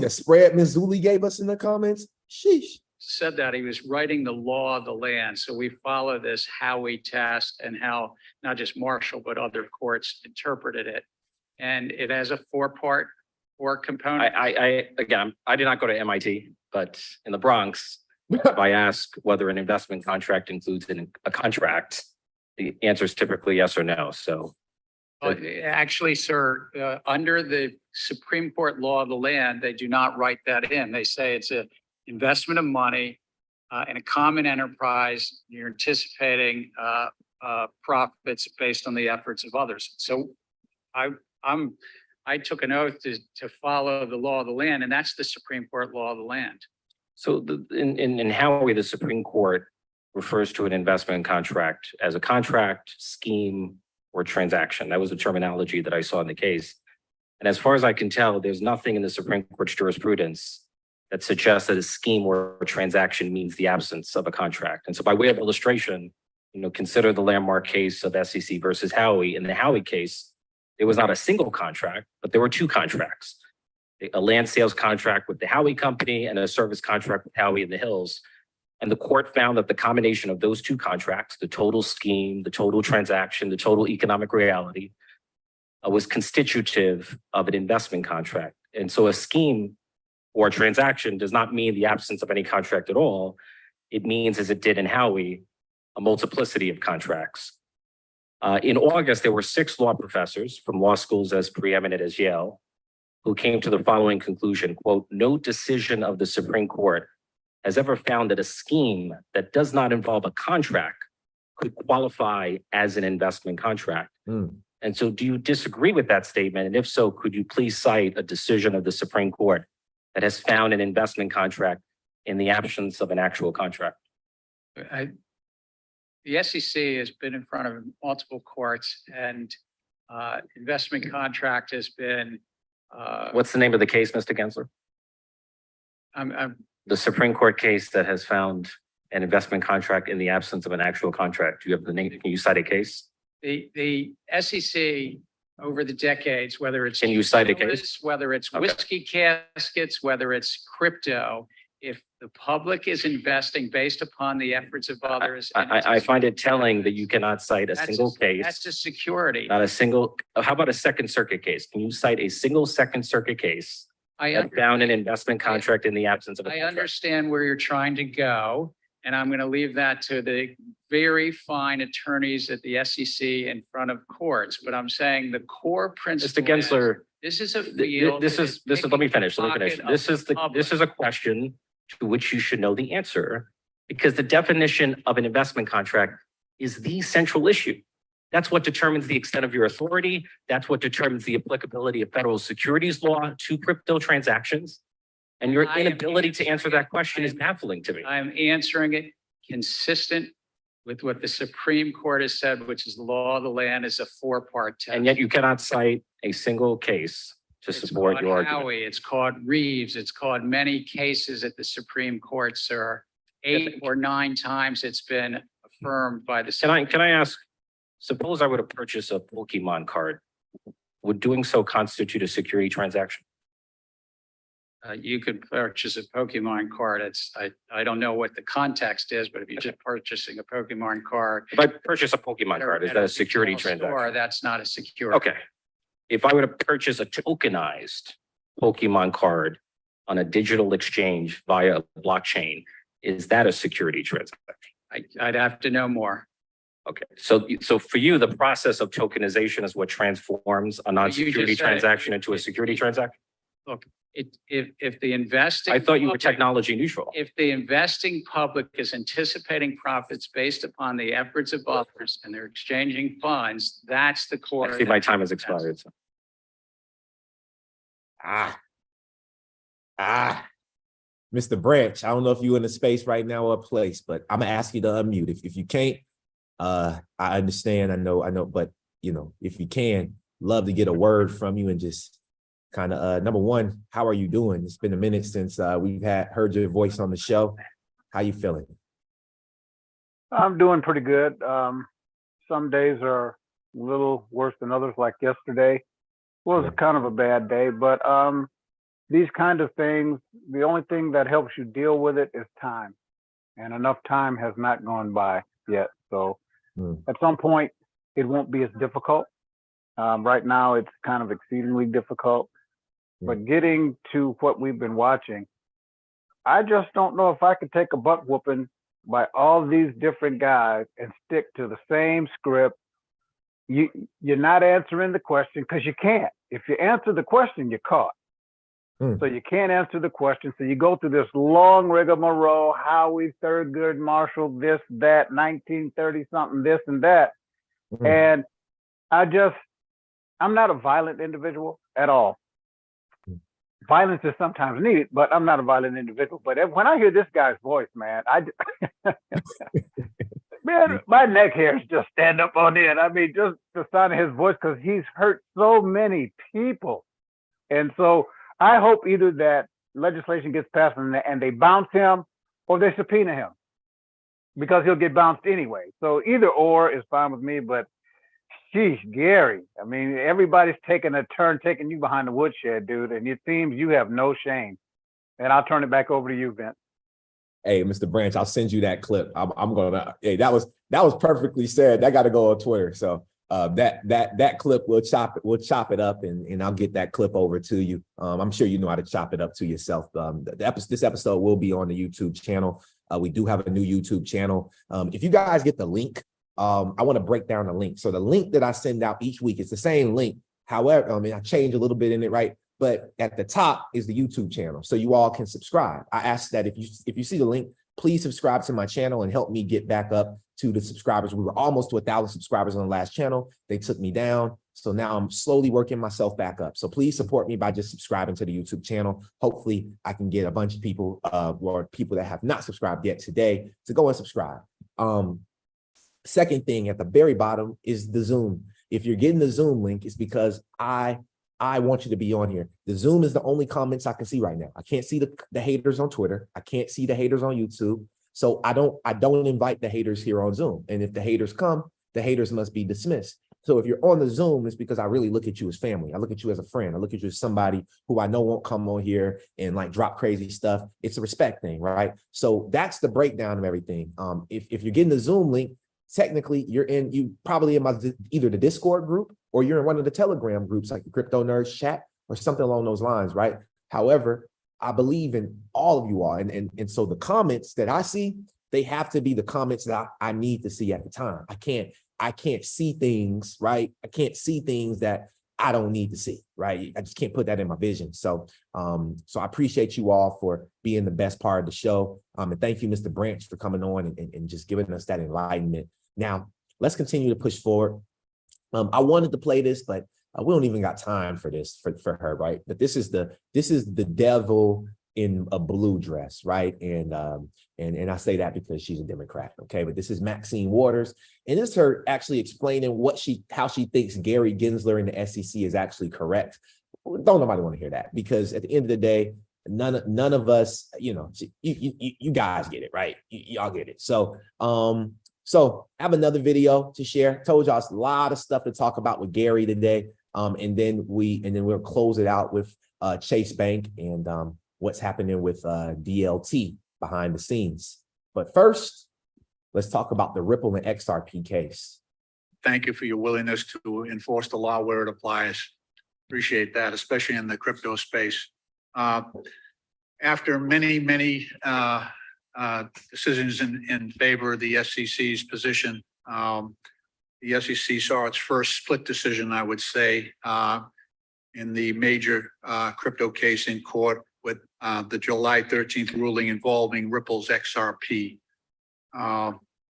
the spread Ms. Zuli gave us in the comments? Sheesh. said that he was writing the law of the land. So we follow this Howey test and how not just Marshall, but other courts interpreted it. And it has a four component. Again, I did not go to MIT, but in the Bronx, if I ask whether an investment contract includes a contract, the answer is typically yes or no. So Actually, sir, under the Supreme Court law of the land, they do not write that in. They say it's an investment of money in a common enterprise. You're anticipating profits based on the efforts of others. So I took an oath to follow the law of the land, and that's the Supreme Court law of the land. So in Howey, the Supreme Court refers to an investment contract as a contract, scheme, or transaction. That was the terminology that I saw in the case. And as far as I can tell, there's nothing in the Supreme Court's jurisprudence that suggests that a scheme or a transaction means the absence of a contract. And so by way of illustration, consider the landmark case of SEC versus Howey. In the Howey case, there was not a single contract, but there were two contracts. A land sales contract with the Howey company and a service contract with Howey in the Hills. And the court found that the combination of those two contracts, the total scheme, the total transaction, the total economic reality, was constitutive of an investment contract. And so a scheme or a transaction does not mean the absence of any contract at all. It means, as it did in Howey, a multiplicity of contracts. In August, there were 6 law professors from law schools as preeminent as Yale who came to the following conclusion, quote, "No decision of the Supreme Court has ever found that a scheme that does not involve a contract could qualify as an investment contract." And so do you disagree with that statement? And if so, could you please cite a decision of the Supreme Court that has found an investment contract in the absence of an actual contract? The SEC has been in front of multiple courts, and investment contract has been. What's the name of the case, Mr. Gensler? The Supreme Court case that has found an investment contract in the absence of an actual contract. Do you have the name? Can you cite a case? The SEC over the decades, whether it's Can you cite a case? Whether it's whiskey caskets, whether it's crypto, if the public is investing based upon the efforts of others. I find it telling that you cannot cite a single case. That's a security. Not a single. How about a Second Circuit case? Can you cite a single Second Circuit case that found an investment contract in the absence of a contract? I understand where you're trying to go, and I'm going to leave that to the very fine attorneys at the SEC in front of courts. But I'm saying the core principle. Mr. Gensler, this is a field. This is. Let me finish. This is a question to which you should know the answer, because the definition of an investment contract is the central issue. That's what determines the extent of your authority. That's what determines the applicability of federal securities law to crypto transactions. And your inability to answer that question is baffling to me. I'm answering it consistent with what the Supreme Court has said, which is the law of the land is a 4-part test. And yet you cannot cite a single case to support your argument. Howey, it's called Reeves. It's called many cases at the Supreme Court, sir. 8 or 9 times it's been affirmed by the. Can I ask, suppose I were to purchase a Pokemon card, would doing so constitute a security transaction? You could purchase a Pokemon card. I don't know what the context is, but if you're just purchasing a Pokemon card. If I purchase a Pokemon card, is that a security transaction? That's not a security. Okay. If I were to purchase a tokenized Pokemon card on a digital exchange via a blockchain, is that a security transaction? I'd have to know more. Okay. So for you, the process of tokenization is what transforms a non-security transaction into a security transaction? Look, if the investing. I thought you were technology neutral. If the investing public is anticipating profits based upon the efforts of others and they're exchanging funds, that's the core. I see my time has expired. So. Mr. Branch, I don't know if you're in a space right now or a place, but I'm gonna ask you to unmute. If you can't, I understand, I know, but you know, if you can, love to get a word from you and just kind of number one, how are you doing? It's been a minute since we've heard your voice on the show. How you feeling? I'm doing pretty good. Some days are a little worse than others, like yesterday was kind of a bad day, but these kind of things, the only thing that helps you deal with it is time, and enough time has not gone by yet. So at some point, it won't be as difficult. Right now, it's kind of exceedingly difficult, but getting to what we've been watching, I just don't know if I could take a butt whooping by all these different guys and stick to the same script. You're not answering the question because you can't. If you answer the question, you're caught. So you can't answer the question. So you go through this long rigmarole, Howie, Thurgood Marshall, this, that, 1930 something, this and that. And I'm not a violent individual at all. Violence is sometimes needed, but I'm not a violent individual. But when I hear this guy's voice, man, man, my neck hairs just stand up on end. I mean, just the sound of his voice, because he's hurt so many people. And so I hope either that legislation gets passed and they bounce him, or they subpoena him, because he'll get bounced anyway. So either or is fine with me, but sheesh, Gary, I mean, everybody's taking a turn taking you behind the woodshed, dude, and it seems you have no shame. And I'll turn it back over to you, Vince. Hey, Mr. Branch, I'll send you that clip. I'm gonna. Hey, that was perfectly said. That got to go on Twitter. So that clip, we'll chop it up, and I'll get that clip over to you. I'm sure you know how to chop it up to yourself. This episode will be on the YouTube channel. We do have a new YouTube channel. If you guys get the link, I want to break down the link. So the link that I send out each week, it's the same link. However, I mean, I change a little bit in it, right? But at the top is the YouTube channel, so you all can subscribe. I ask that if you see the link, please subscribe to my channel and help me get back up to the subscribers. We were almost to 1,000 subscribers on the last channel. They took me down, so now I'm slowly working myself back up. So please support me by just subscribing to the YouTube channel. Hopefully, I can get a bunch of people or people that have not subscribed yet today to go and subscribe. Second thing at the very bottom is the Zoom. If you're getting the Zoom link, it's because I want you to be on here. The Zoom is the only comments I can see right now. I can't see the haters on Twitter. I can't see the haters on YouTube. So I don't invite the haters here on Zoom. And if the haters come, the haters must be dismissed. So if you're on the Zoom, it's because I really look at you as family. I look at you as a friend. I look at you as somebody who I know won't come on here and like drop crazy stuff. It's a respect thing, right? So that's the breakdown of everything. If you're getting the Zoom link, technically you probably in either the Discord group or you're in one of the Telegram groups like the Crypto Nerds chat or something along those lines, right? However, I believe in all of you all. And so the comments that I see, they have to be the comments that I need to see at the time. I can't see things, right? I can't see things that I don't need to see, right? I just can't put that in my vision. So I appreciate you all for being the best part of the show. And thank you, Mr. Branch, for coming on and just giving us that enlightenment. Now, let's continue to push forward. I wanted to play this, but we don't even got time for this for her, right? But this is the devil in a blue dress, right? And I say that because she's a Democrat, okay? But this is Maxine Waters, and it's her actually explaining how she thinks Gary Gensler and the SEC is actually correct. Don't nobody want to hear that, because at the end of the day, none of us, you guys get it, right? Y'all get it. So I have another video to share. Told y'all a lot of stuff to talk about with Gary today. And then we'll close it out with Chase Bank and what's happening with DLT behind the scenes. But first, let's talk about the Ripple and XRP case. Thank you for your willingness to enforce the law where it applies. Appreciate that, especially in the crypto space. After many decisions in favor of the SEC's position, the SEC saw its first split decision, I would say, in the major crypto case in court with the July 13th ruling involving Ripple's XRP.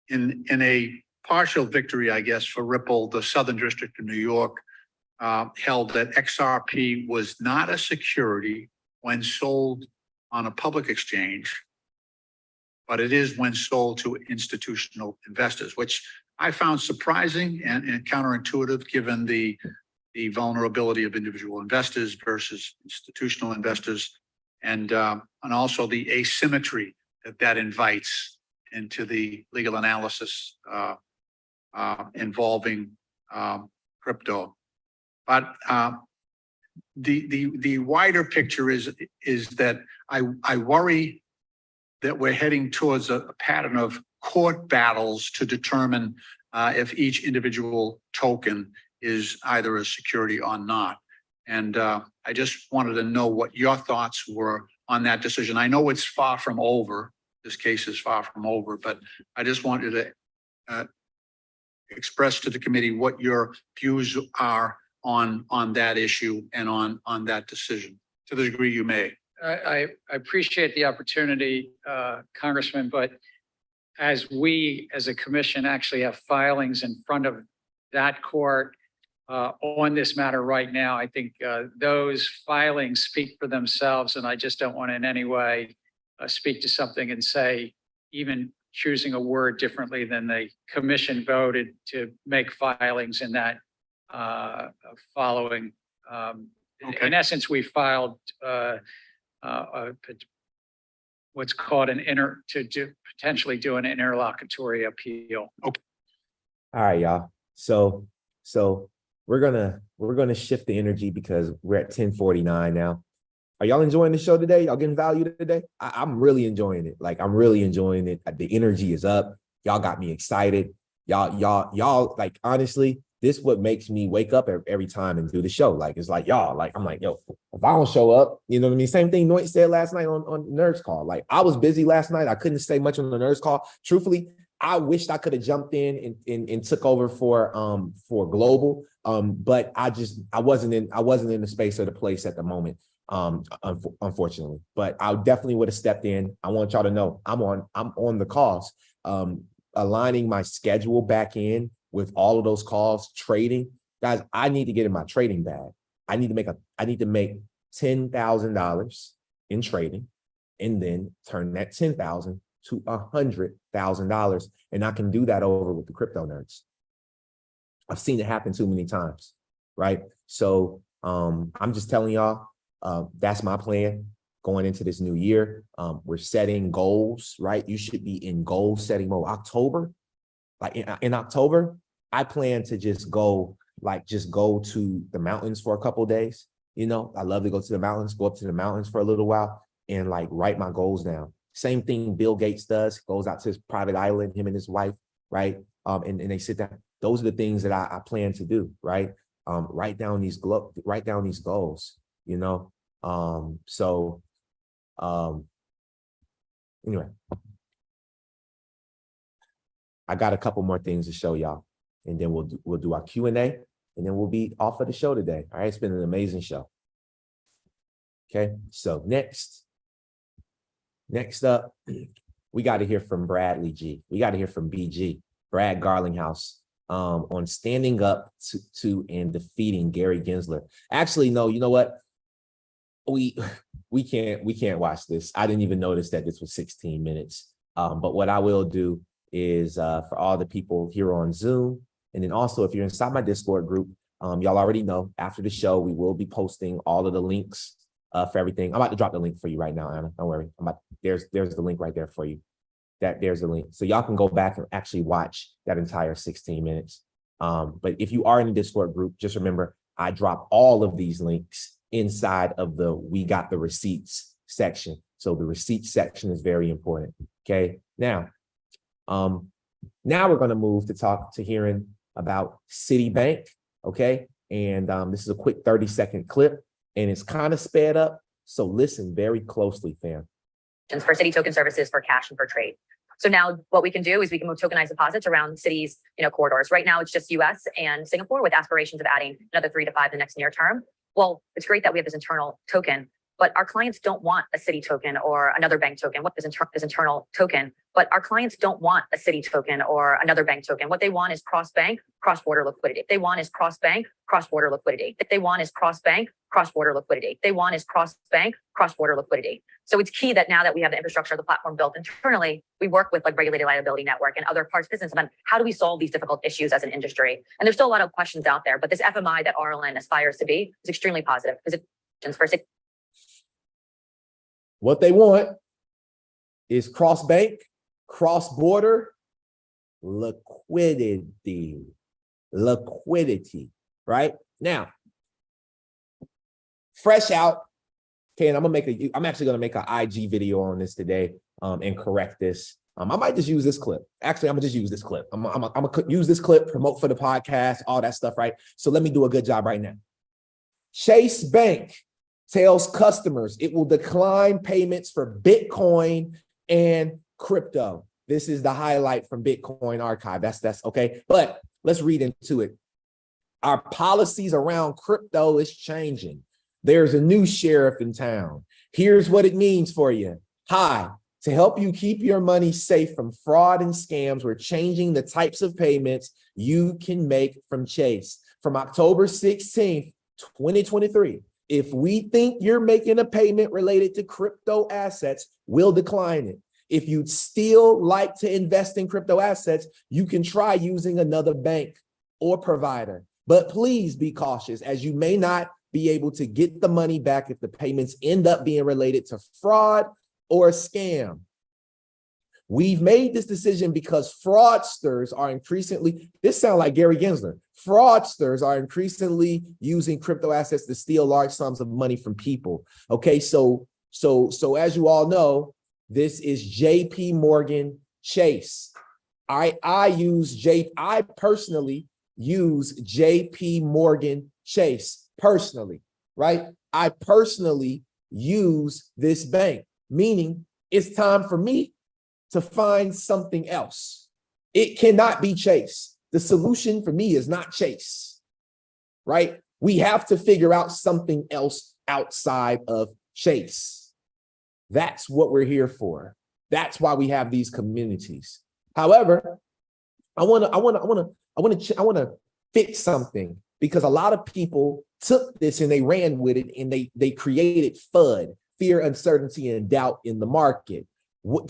In a partial victory, I guess, for Ripple, the Southern District of New York held that XRP was not a security when sold on a public exchange, but it is when sold to institutional investors, which I found surprising and counterintuitive given the vulnerability of individual investors versus institutional investors, and also the asymmetry that invites into the legal analysis involving crypto. But the wider picture is that I worry that we're heading towards a pattern of court battles to determine if each individual token is either a security or not. And I just wanted to know what your thoughts were on that decision. I know it's far from over. This case is far from over, but I just wanted to express to the committee what your views are on that issue and on that decision, to the degree you may. I appreciate the opportunity, Congressman, but as we, as a commission, actually have filings in front of that court on this matter right now, I think those filings speak for themselves, and I just don't want to in any way speak to something and say, even choosing a word differently than the commission voted to make filings in that following. Okay. In essence, we filed what's called potentially do an interlocutory appeal. All right, y'all. So we're gonna shift the energy because we're at 10:49 now. Are y'all enjoying the show today? Y'all getting value today? I'm really enjoying it. Like, I'm really enjoying it. The energy is up. Y'all got me excited. Y'all, like, honestly, this what makes me wake up every time and do the show. Like, it's like, y'all, like, I'm like, yo, if I don't show up, you know what I mean? Same thing Noit said last night on Nerds Call. Like, I was busy last night. I couldn't say much on the Nerds Call. Truthfully, I wished I could have jumped in and took over for Global. But I wasn't in the space or the place at the moment. Unfortunately, but I definitely would have stepped in. I want y'all to know I'm on the calls, aligning my schedule back in with all of those calls, trading. Guys, I need to get in my trading bag. I need to make $10,000 in trading and then turn that $10,000 to $100,000. And I can do that over with the crypto nerds. I've seen it happen too many times, right? So I'm just telling y'all, that's my plan going into this new year. We're setting goals, right? You should be in goal setting mode. October, like in October, I plan to just go to the mountains for a couple of days. You know, I love to go to the mountains, go up to the mountains for a little while and like write my goals down. Same thing Bill Gates does, goes out to his private island, him and his wife, right? And they sit down. Those are the things that I plan to do, right? Write down these goals, you know? Anyway, I got a couple more things to show y'all, and then we'll do our Q&A, and then we'll be off of the show today. All right, it's been an amazing show. Okay, so next up, we got to hear from Bradley G. We got to hear from BG, Brad Garlinghouse, on standing up to and defeating Gary Gensler. Actually, no, you know what? We can't watch this. I didn't even notice that this was 16 minutes. But what I will do is for all the people here on Zoom, and then also if you're inside my Discord group, y'all already know after the show, we will be posting all of the links for everything. I'm about to drop the link for you right now, Anna. Don't worry. There's the link right there for you. There's the link. So y'all can go back and actually watch that entire 16 minutes. But if you are in the Discord group, just remember, I drop all of these links inside of the We Got the Receipts section. So the receipts section is very important. Okay. Now we're going to move to hearing about Citibank. Okay. And this is a quick 30-second clip and it's kind of sped up. So listen very closely, fam. For Citi token services for cash and for trade. So now what we can do is we can move tokenized deposits around Citi's corridors. Right now it's just US and Singapore with aspirations of adding another 3 to 5 in the next near term. Well, it's great that we have this internal token, but our clients don't want a Citi token or another bank token. What is this internal token? But our clients don't want a Citi token or another bank token. What they want is cross-bank, cross-border liquidity. They want is cross-bank, cross-border liquidity. They want is cross-bank, cross-border liquidity. They want is cross-bank, cross-border liquidity. So it's key that now that we have the infrastructure of the platform built internally, we work with like Regulated Liability Network and other parts of business about how do we solve these difficult issues as an industry. And there's still a lot of questions out there, but this FMI that RLN aspires to be is extremely positive because it's for What they want is cross-bank, cross-border liquidity. Liquidity, right? Now, fresh out. Okay, and I'm actually gonna make an IG video on this today and correct this. I might just use this clip. Actually, I'm gonna just use this clip. I'm gonna use this clip, promote for the podcast, all that stuff, right? So let me do a good job right now. Chase Bank tells customers it will decline payments for Bitcoin and crypto. This is the highlight from Bitcoin Archive. That's okay. But let's read into it. Our policies around crypto is changing. There's a new sheriff in town. Here's what it means for you. Hi, to help you keep your money safe from fraud and scams, we're changing the types of payments you can make from Chase. From October 16th, 2023, if we think you're making a payment related to crypto assets, we'll decline it. If you'd still like to invest in crypto assets, you can try using another bank or provider. But please be cautious, as you may not be able to get the money back if the payments end up being related to fraud or a scam. We've made this decision because fraudsters are increasingly, this sounds like Gary Gensler, fraudsters are increasingly using crypto assets to steal large sums of money from people. Okay, so as you all know, this is JP Morgan Chase. I personally use JP Morgan Chase personally, right? I personally use this bank, meaning it's time for me to find something else. It cannot be Chase. The solution for me is not Chase, right? We have to figure out something else outside of Chase. That's what we're here for. That's why we have these communities. However, I want to fix something, because a lot of people took this and they ran with it and they created FUD, fear, uncertainty, and doubt in the market.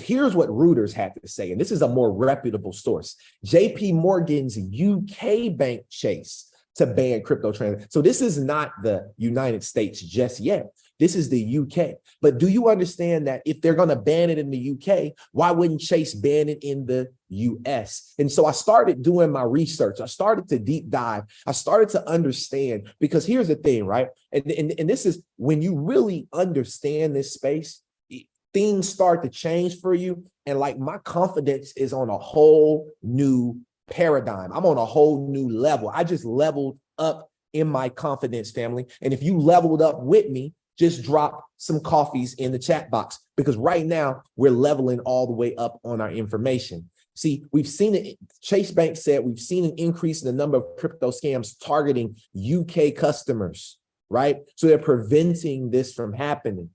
Here's what Reuters had to say, and this is a more reputable source. JP Morgan's UK bank Chase to ban crypto transactions. So this is not the United States just yet. This is the UK. But do you understand that if they're going to ban it in the UK, why wouldn't Chase ban it in the US? And so I started doing my research. I started to deep dive. I started to understand, because here's the thing, right? And this is when you really understand this space, things start to change for you. And like my confidence is on a whole new paradigm. I'm on a whole new level. I just leveled up in my confidence, family. And if you leveled up with me, just drop some coffees in the chat box, because right now we're leveling all the way up on our information. See, we've seen it. Chase Bank said we've seen an increase in the number of crypto scams targeting UK customers, right? So they're preventing this from happening,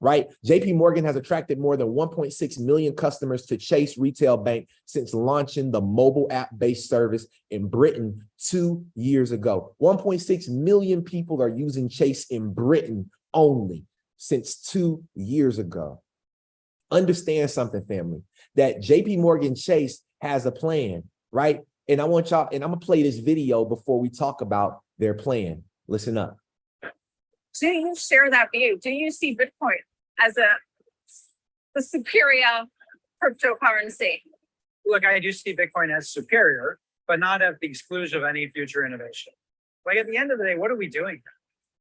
right? JP Morgan has attracted more than 1.6 million customers to Chase Retail Bank since launching the mobile app-based service in Britain 2 years ago. 1.6 million people are using Chase in Britain only since 2 years ago. Understand something, family, that JP Morgan Chase has a plan, right? And I want y'all, and I'm gonna play this video before we talk about their plan. Listen up. Do you share that view? Do you see Bitcoin as the superior cryptocurrency? Look, I do see Bitcoin as superior, but not at the exclusion of any future innovation. Like at the end of the day, what are we doing here?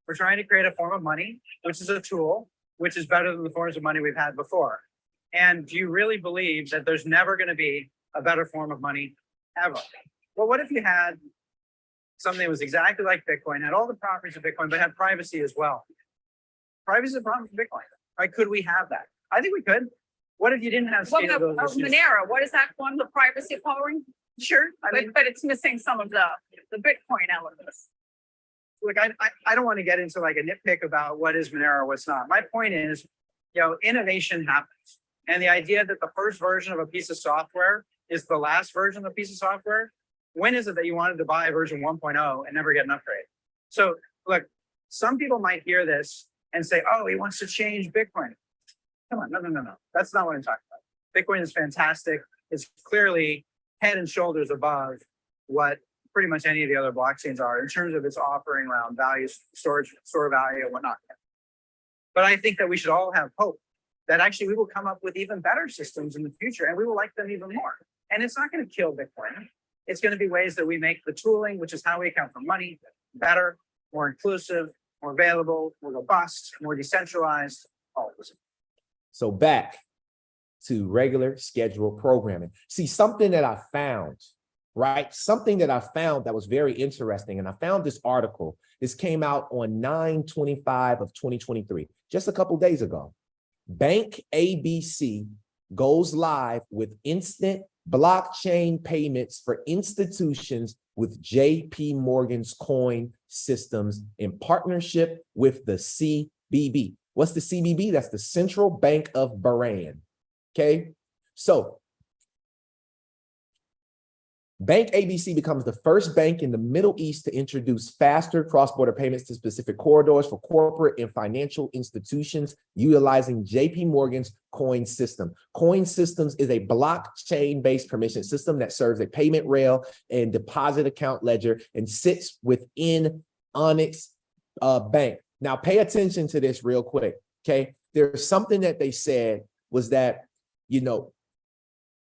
We're trying to create a form of money, which is a tool, which is better than the forms of money we've had before. And do you really believe that there's never going to be a better form of money ever? Well, what if you had something that was exactly like Bitcoin, had all the properties of Bitcoin, but had privacy as well? Privacy is a problem for Bitcoin, right? Could we have that? I think we could. What if you didn't have scalability issues? Monero, what is that form of privacy powering? Sure, but it's missing some of the Bitcoin elements. Look, I don't want to get into like a nitpick about what is Monero, what's not. My point is, innovation happens. And the idea that the first version of a piece of software is the last version of a piece of software, when is it that you wanted to buy version 1.0 and never get an upgrade? So look, some people might hear this and say, oh, he wants to change Bitcoin. Come on, no. That's not what I'm talking about. Bitcoin is fantastic. It's clearly head and shoulders above what pretty much any of the other blockchains are in terms of its offering around value, storage, store value and whatnot. But I think that we should all have hope that actually we will come up with even better systems in the future and we will like them even more. And it's not going to kill Bitcoin. It's going to be ways that we make the tooling, which is how we account for money, better, more inclusive, more available, more robust, more decentralized, all of this. So back to regular scheduled programming. See, something that I found, right? Something that I found that was very interesting. And I found this article. This came out on 9/25 of 2023, just a couple days ago. Bank ABC goes live with instant blockchain payments for institutions with JP Morgan's coin systems in partnership with the CBB. What's the CBB? That's the Central Bank of Bahrain. Okay, so Bank ABC becomes the first bank in the Middle East to introduce faster cross-border payments to specific corridors for corporate and financial institutions utilizing JP Morgan's coin system. Coin systems is a blockchain-based permission system that serves a payment rail and deposit account ledger and sits within Onyx Bank. Now, pay attention to this real quick, okay? There's something that they said was that, you know,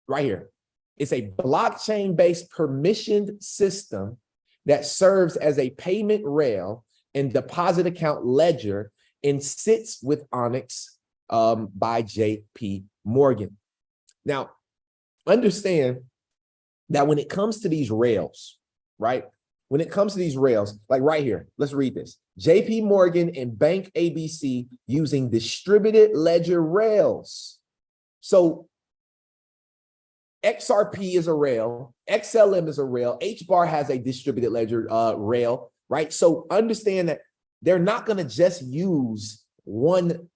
right here, it's a blockchain-based permissioned system that serves as a payment rail and deposit account ledger and sits with Onyx by JP Morgan. Now, understand that when it comes to these rails, right? When it comes to these rails, like right here, let's read this. JP Morgan and Bank ABC using distributed ledger rails. So XRP is a rail, XLM is a rail, HBAR has a distributed ledger rail, right? So understand that they're not going to just use one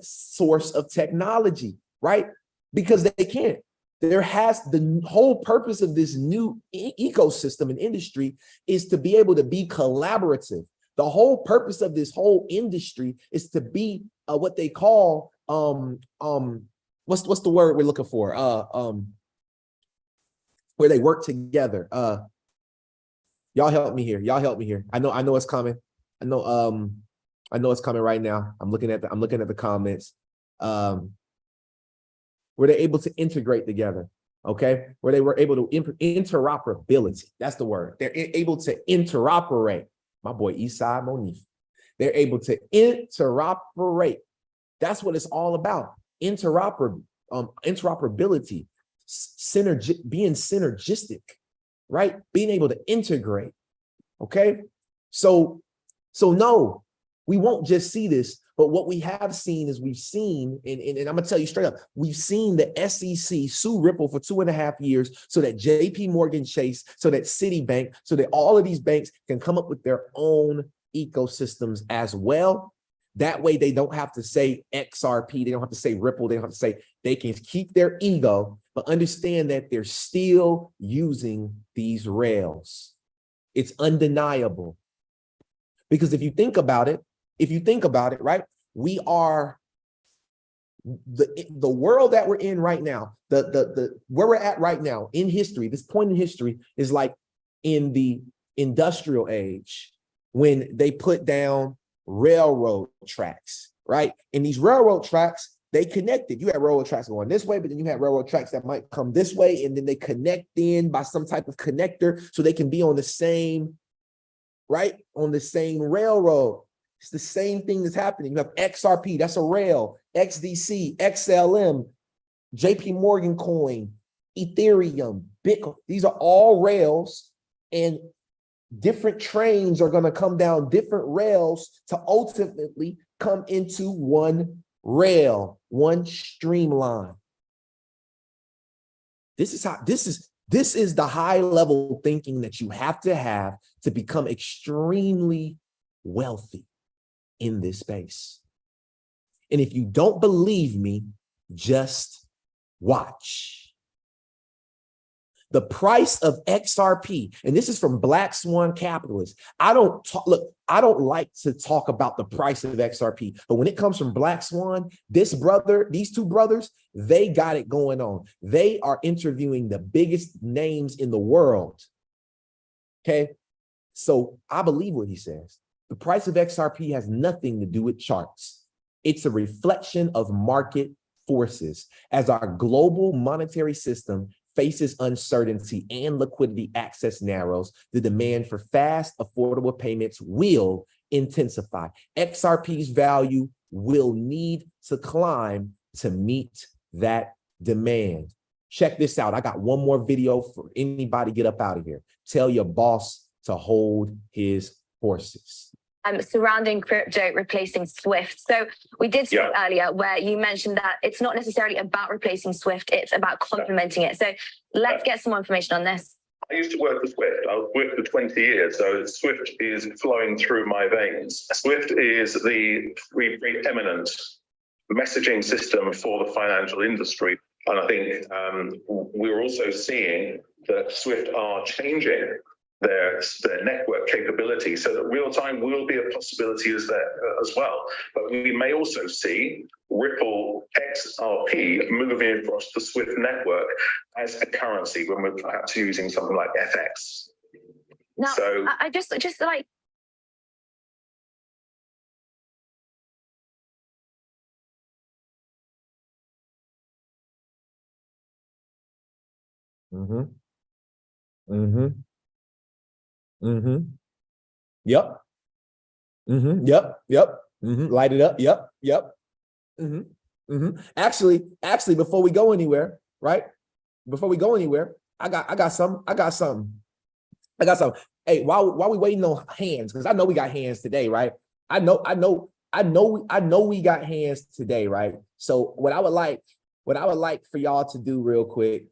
source of technology, right? Because they can't. There has the whole purpose of this new ecosystem and industry is to be able to be collaborative. The whole purpose of this whole industry is to be what they call what's the word we're looking for? Where they work together. Y'all help me here. Y'all help me here. I know it's coming. I know it's coming right now. I'm looking at the comments. Where they're able to integrate together. Okay, where they were able to interoperability. That's the word. They're able to interoperate. My boy Isai Monif. They're able to interoperate. That's what it's all about. Interoperability, being synergistic, right? Being able to integrate. Okay, so no, we won't just see this. But what we have seen is we've seen, and I'm gonna tell you straight up, we've seen the SEC sue Ripple for 2.5 years so that JP Morgan Chase, so that Citibank, so that all of these banks can come up with their own ecosystems as well. That way they don't have to say XRP, they don't have to say Ripple, they don't have to say, they can keep their ego, but understand that they're still using these rails. It's undeniable. Because if you think about it, right? We are the world that we're in right now, the where we're at right now in history, this point in history is like in the industrial age when they put down railroad tracks, right? And these railroad tracks, they connected. You had railroad tracks going this way, but then you had railroad tracks that might come this way, and then they connect in by some type of connector so they can be on the same, right? On the same railroad. It's the same thing that's happening. You have XRP, that's a rail, XDC, XLM, JP Morgan coin, Ethereum, Bitcoin. These are all rails, and different trains are going to come down different rails to ultimately come into one rail, one streamline. This is the high level thinking that you have to become extremely wealthy in this space. And if you don't believe me, just watch. The price of XRP, and this is from Black Swan Capitalists. I don't like to talk about the price of XRP, but when it comes from Black Swan, these two brothers, they got it going on. They are interviewing the biggest names in the world. Okay. So I believe what he says. The price of XRP has nothing to do with charts. It's a reflection of market forces. As our global monetary system faces uncertainty and liquidity access narrows, the demand for fast, affordable payments will intensify. XRP's value will need to climb to meet that demand. Check this out. I got one more video for anybody. Get up out of here. Tell your boss to hold his horses. Surrounding crypto replacing SWIFT. So we did speak earlier where you mentioned that it's not necessarily about replacing SWIFT, it's about complementing it. So let's get some more information on this. I used to work with SWIFT. I worked for 20 years, so SWIFT is flowing through my veins. SWIFT is the preeminent messaging system for the financial industry. And I think we're also seeing that SWIFT are changing their network capability so that real time will be a possibility as well. But we may also see Ripple XRP moving across the SWIFT network as a currency when we're perhaps using something like FX. Now, so I just like. Yep. Yep. Light it up. Yep. Actually, before we go anywhere, right? Before we go anywhere, I got something. Hey, while we waiting on hands, because I know we got hands today, right? I know we got hands today, right? So what I would like for y'all to do real quick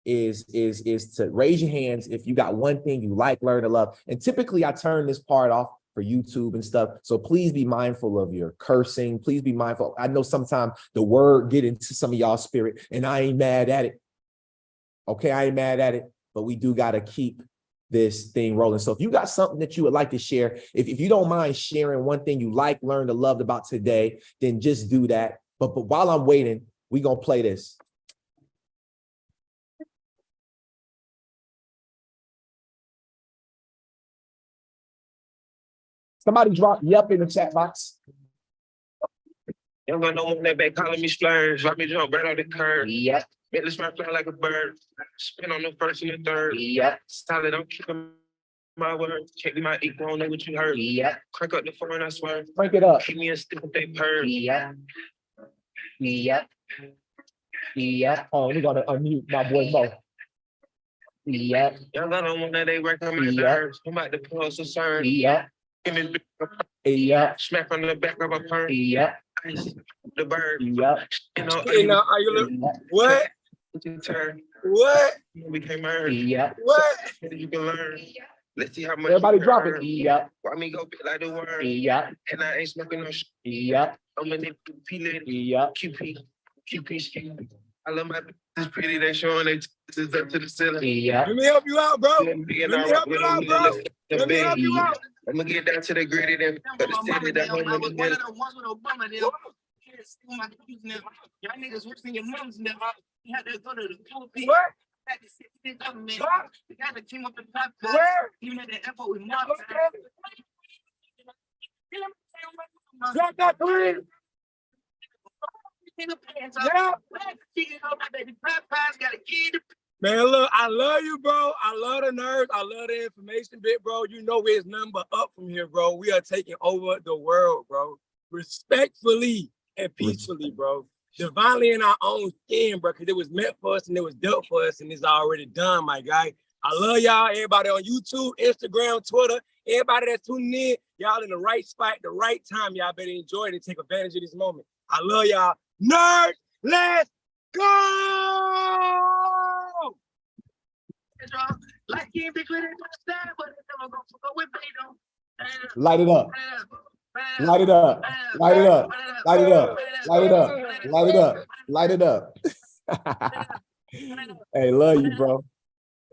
is to raise your hands if you got one thing you like, learn, or love. And typically I turn this part off for YouTube and stuff. So please be mindful of your cursing. Please be mindful. I know sometimes the word get into some of y'all's spirit, and I ain't mad at it. Okay, I ain't mad at it, but we do got to keep this thing rolling. So if you got something that you would like to share, if you don't mind sharing one thing you like, learned, or loved about today, then just do that. But while I'm waiting, we're going to play this. Somebody drop yep in the chat box. You don't got no one that back calling me splurge. Let me jump right out the curb. Yep. Make this man fly like a bird. Spin on the first and the third. Yep. Solid, I'm keeping my word. Can't be my equal, I don't know what you heard. Yep. Crank up the phone, I swear. Crank it up. Keep me a stick with they purr. Yep. Oh, we gotta unmute my boy Mo. Yep. Y'all got no one that they work on my nerves. I'm about to pull some serve. Yep. Give me Smack on the back of a perm. Yep. The bird. Yep. You know, are you what? What? We can't learn. Yep. What? You can learn. Let's see how much. Everybody drop it. Yep. Why me go big like the worm? Yep. And I ain't smoking no shit. Yep. I'm in the QP. Yep. QP scheme. I love my bitches pretty. They showing they tits up to the ceiling. Yep. Let me help you out, bro. Let me help you out, bro. Let me help you out. I'm gonna get down to the gritty then. But the city that home in the middle. Y'all niggas worse than your moms now. You had to go to the QP. What? You got to team up the top. Where? Even at the airport with Mark. Drop that, please. Man, look, I love you, bro. I love the nerves. I love the information bit, bro. You know it's nothing but up from here, bro. We are taking over the world, bro. Respectfully and peacefully, bro. Divinely in our own skin, bro, because it was meant for us and it was dealt for us and it's already done, my guy. I love y'all, everybody on YouTube, Instagram, Twitter, everybody that's tuning in. Y'all in the right spot at the right time. Y'all better enjoy it and take advantage of this moment. I love y'all. Nerds, let's go! Light it up. Light it up. Light it up. Light it up. Light it up. Light it up. Light it up. Hey, love you, bro.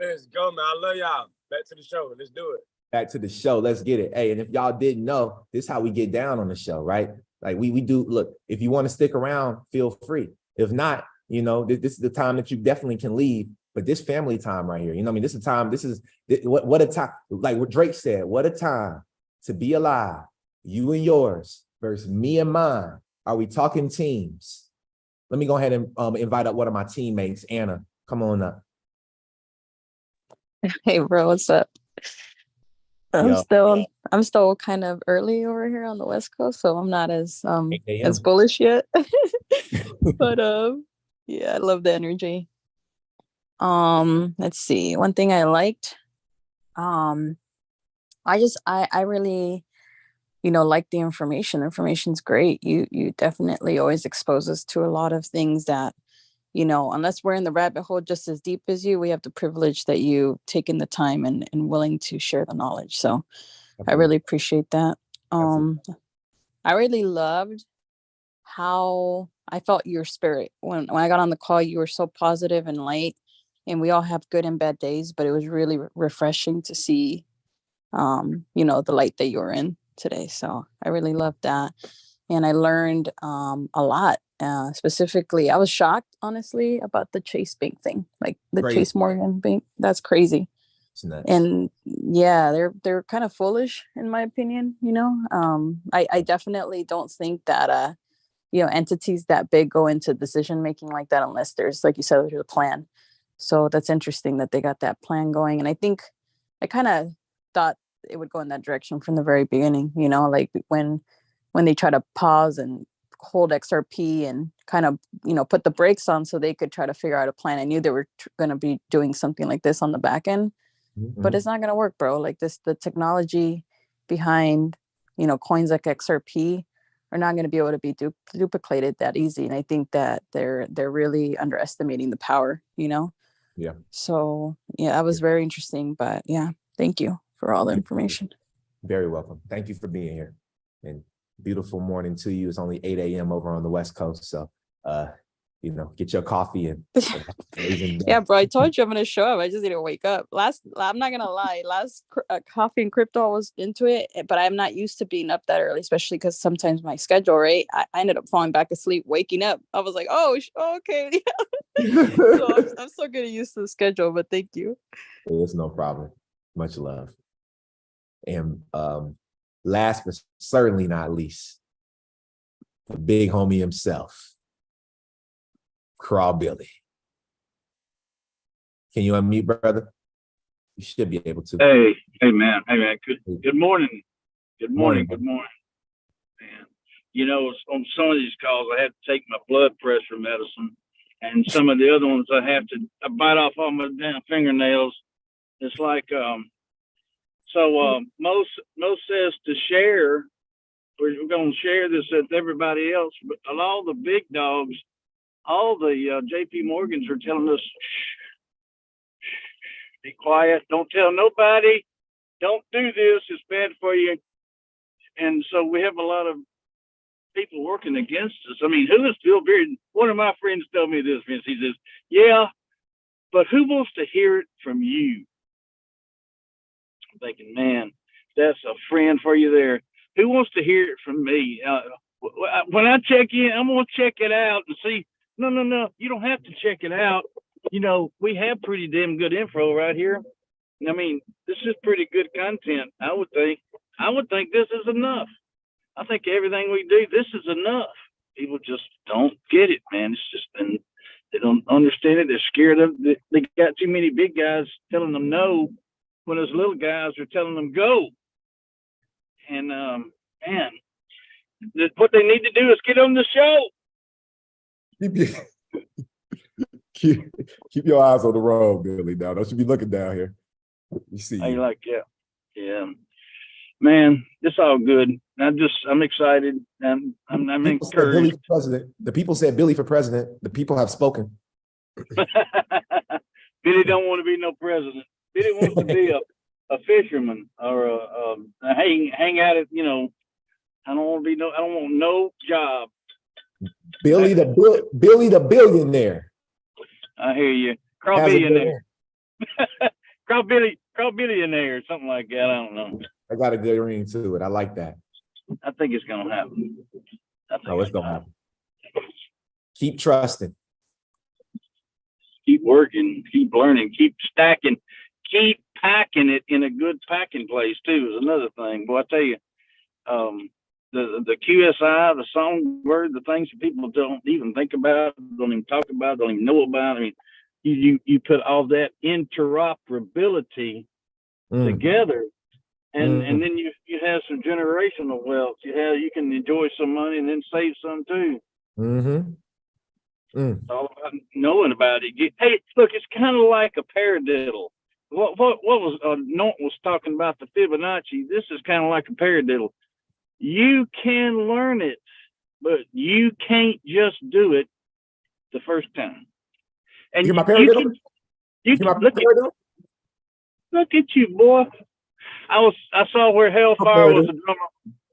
Let's go, man. I love y'all. Back to the show. Let's do it. Back to the show. Let's get it. Hey, and if y'all didn't know, this is how we get down on the show, right? Like we do. Look, if you want to stick around, feel free. If not, you know, this is the time that you definitely can leave. But this family time right here, you know what I mean? This is time. What a time. Like what Drake said, what a time to be alive. You and yours versus me and mine. Are we talking teams? Let me go ahead and invite up one of my teammates, Anna. Come on up. Hey bro, what's up? Yo. I'm still kind of early over here on the West Coast, so I'm not as 8 a.m. as bullish yet. But yeah, I love the energy. Let's see. One thing I liked, I really, you know, like the information. Information's great. You definitely always expose us to a lot of things that, you know, unless we're in the rabbit hole just as deep as you, we have the privilege that you taken the time and willing to share the knowledge. So I really appreciate that. I really loved how I felt your spirit when I got on the call. You were so positive and light, and we all have good and bad days, but it was really refreshing to see, you know, the light that you're in today. So I really loved that. And I learned a lot. Specifically, I was shocked, honestly, about the Chase Bank thing, like the Crazy. Chase Morgan Bank. That's crazy. It's nuts. And yeah, they're kind of foolish, in my opinion. You know, I definitely don't think that you know, entities that big go into decision making like that unless there's, like you said, there's a plan. So that's interesting that they got that plan going. And I think I kind of thought it would go in that direction from the very beginning. You know, like when they try to pause and hold XRP and kind of, you know, put the brakes on so they could try to figure out a plan. I knew they were going to be doing something like this on the back end, but it's not going to work, bro. Like the technology behind, you know, coins like XRP are not going to be able to be duplicated that easy. And I think that they're really underestimating the power, you know? Yeah. So yeah, that was very interesting, but yeah, thank you for all the information. Very welcome. Thank you for being here. And beautiful morning to you. It's only 8 a.m. over on the West Coast. So, you know, get your coffee and yeah, bro, I told you I'm going to show up. I just need to wake up. I'm not going to lie. Last coffee and crypto, I was into it, but I'm not used to being up that early, especially because sometimes my schedule, right? I ended up falling back asleep, waking up. I was like, oh, okay. So I'm still getting used to the schedule, but thank you. It's no problem. Much love. And last but certainly not least, the big homie himself, Crawl Billy. Can you unmute, brother? You should be able to. Hey man. Good morning. Good morning. Man, you know, on some of these calls, I have to take my blood pressure medicine, and some of the other ones I have to bite off all my damn fingernails. It's like, Mo says to share. We're going to share this with everybody else, but all the big dogs, all the JP Morgans are telling us, shh, be quiet, don't tell nobody, don't do this, it's bad for you. And so we have a lot of people working against us. I mean, who is Bill Beard? One of my friends told me this, Vince. He says, yeah, but who wants to hear it from you? I'm thinking, man, that's a friend for you there. Who wants to hear it from me? When I check in, I'm going to check it out and see. No, you don't have to check it out. You know, we have pretty damn good info right here. I mean, this is pretty good content, I would think. I would think this is enough. I think everything we do, this is enough. People just don't get it, man. It's just, and they don't understand it. They're scared of it. They got too many big guys telling them no when those little guys are telling them go. And, man, what they need to do is get on the show. Keep your eyes on the road, Billy. Now, don't you be looking down here. You see. I like, yeah. Man, it's all good. I'm excited. I'm encouraged. Billy for president. The people said Billy for president. The people have spoken. Billy don't want to be no president. Billy wants to be a fisherman or a hang out at, you know. I don't want no job. Billy the billionaire. I hear you. Crawl billionaire. Billionaire or something like that. I don't know. I got a good ring to it. I like that. I think it's gonna happen. Oh, it's gonna happen. Keep trusting. Keep working, keep learning, keep stacking, keep packing it in a good packing place too is another thing. Boy, I tell you, the QSI, the songbird, the things that people don't even think about, don't even talk about, don't even know about. I mean, you put all that interoperability together, and then you have some generational wealth. You can enjoy some money and then save some too. It's all about knowing about it. Hey, look, it's kind of like a paradiddle. What was Norton was talking about the Fibonacci? This is kind of like a paradiddle. You can learn it, but you can't just do it the first time. And you my paradiddle? Look at you, boy. I saw where Hellfire was a drummer.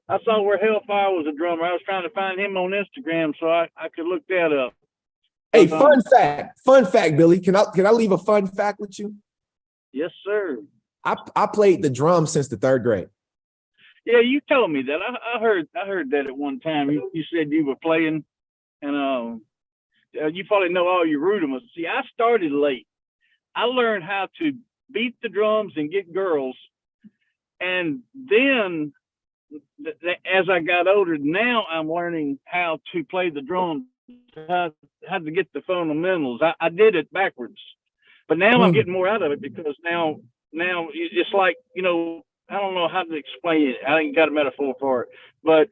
I saw where Hellfire was a drummer. I was trying to find him on Instagram so I could look that up. Hey, fun fact, Billy. Can I leave a fun fact with you? Yes, sir. I played the drums since the 3rd grade. Yeah, you told me that. I heard that at one time. You said you were playing, and you probably know all your rudiments. See, I started late. I learned how to beat the drums and get girls, and then as I got older, now I'm learning how to play the drums, how to get the fundamentals. I did it backwards, but now I'm getting more out of it because now it's like, I don't know how to explain it. I ain't got a metaphor for it, but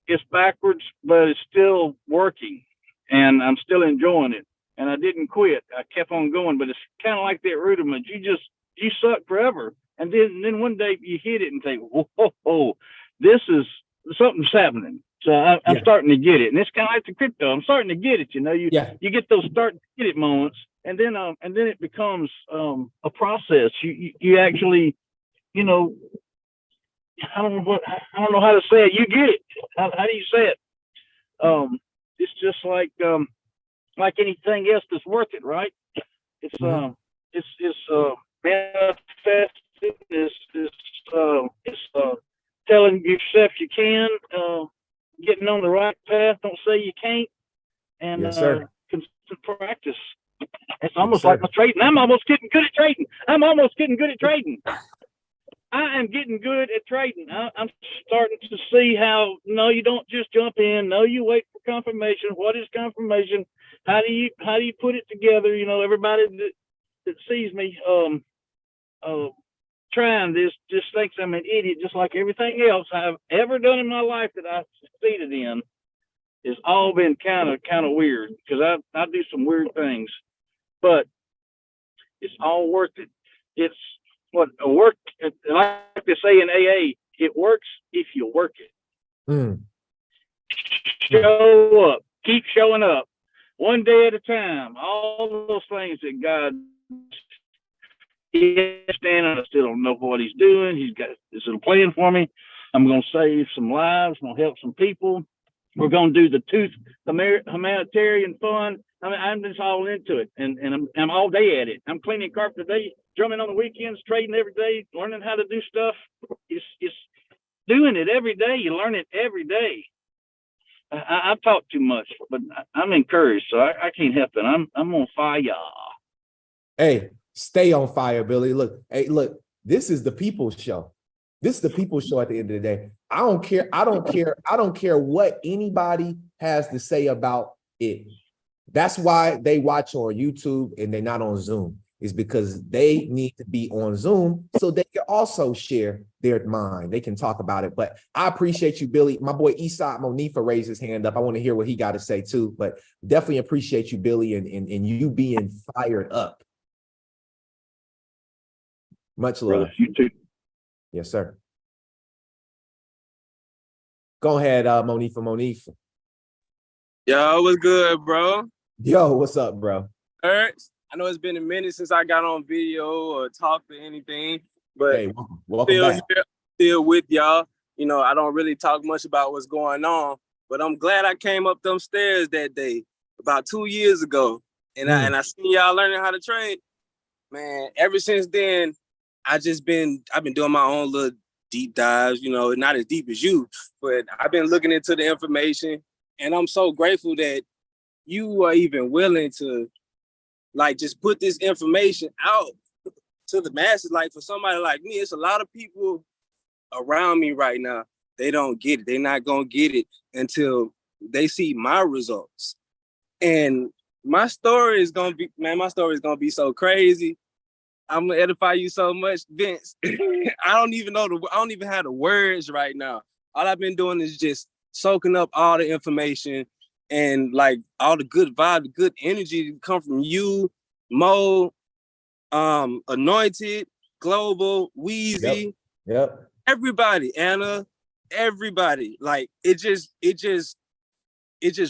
it's backwards, but it's still working, and I'm still enjoying it. And I didn't quit. I kept on going, but it's kind of like that rudiment. You suck forever, and then one day you hit it and think, whoa, this is something's happening. So I'm starting to get it, and it's kind of like the crypto. I'm starting to get it. You get those start to get it moments, and then it becomes a process. You actually, I don't know how to say it. You get it. How do you say it? It's just like anything else that's worth it, right? It's manifested. It's telling yourself you can, getting on the right path. Don't say you can't, and consistent practice. It's almost like my trading. I'm almost getting good at trading. I am getting good at trading. I'm starting to see how, no, you don't just jump in. No, you wait for confirmation. What is confirmation? How do you put it together? Everybody that sees me trying this just thinks I'm an idiot, just like everything else I've ever done in my life that I've succeeded in. It's all been kind of weird because I do some weird things, but it's all worth it. It's what a work, like they say in AA, it works if you work it. Show up, keep showing up, one day at a time. All those things that God is standing, I still don't know what he's doing. He's got this little plan for me. I'm going to save some lives. I'm going to help some people. We're going to do the humanitarian fund. I'm just all into it, and I'm all day at it. I'm cleaning carpet today, drumming on the weekends, trading every day, learning how to do stuff. It's doing it every day. You learn it every day. I talk too much, but I'm encouraged, so I can't help it. I'm on fire. Hey, stay on fire, Billy. Look, this is the people's show. This is the people's show at the end of the day. I don't care what anybody has to say about it. That's why they watch on YouTube and they're not on Zoom, is because they need to be on Zoom so they can also share their mind. They can talk about it. But I appreciate you, Billy. My boy Esau Monifa raised his hand up. I want to hear what he got to say too, but definitely appreciate you, Billy, and you being fired up. Much love. Brother, you too. Yes, sir. Go ahead, Monifa. Yo, what's good, bro? Yo, what's up, bro? I know it's been a minute since I got on video or talked or anything, but hey, welcome back. Still with y'all. I don't really talk much about what's going on, but I'm glad I came up them stairs that day about 2 years ago, and I seen y'all learning how to trade. man, ever since then, I've been doing my own little deep dives, you know, not as deep as you, but I've been looking into the information, and I'm so grateful that you are even willing to like just put this information out to the masses. Like for somebody like me, it's a lot of people around me right now. They don't get it. They're not gonna get it until they see my results. And my story is gonna be, man, my story is gonna be so crazy. I'm gonna edify you so much, Vince. I don't even have the words right now. All I've been doing is just soaking up all the information and like all the good vibe, the good energy to come from you, Mo, Anointed, Global, Wheezy, Yep. everybody, Anna, everybody. Like it just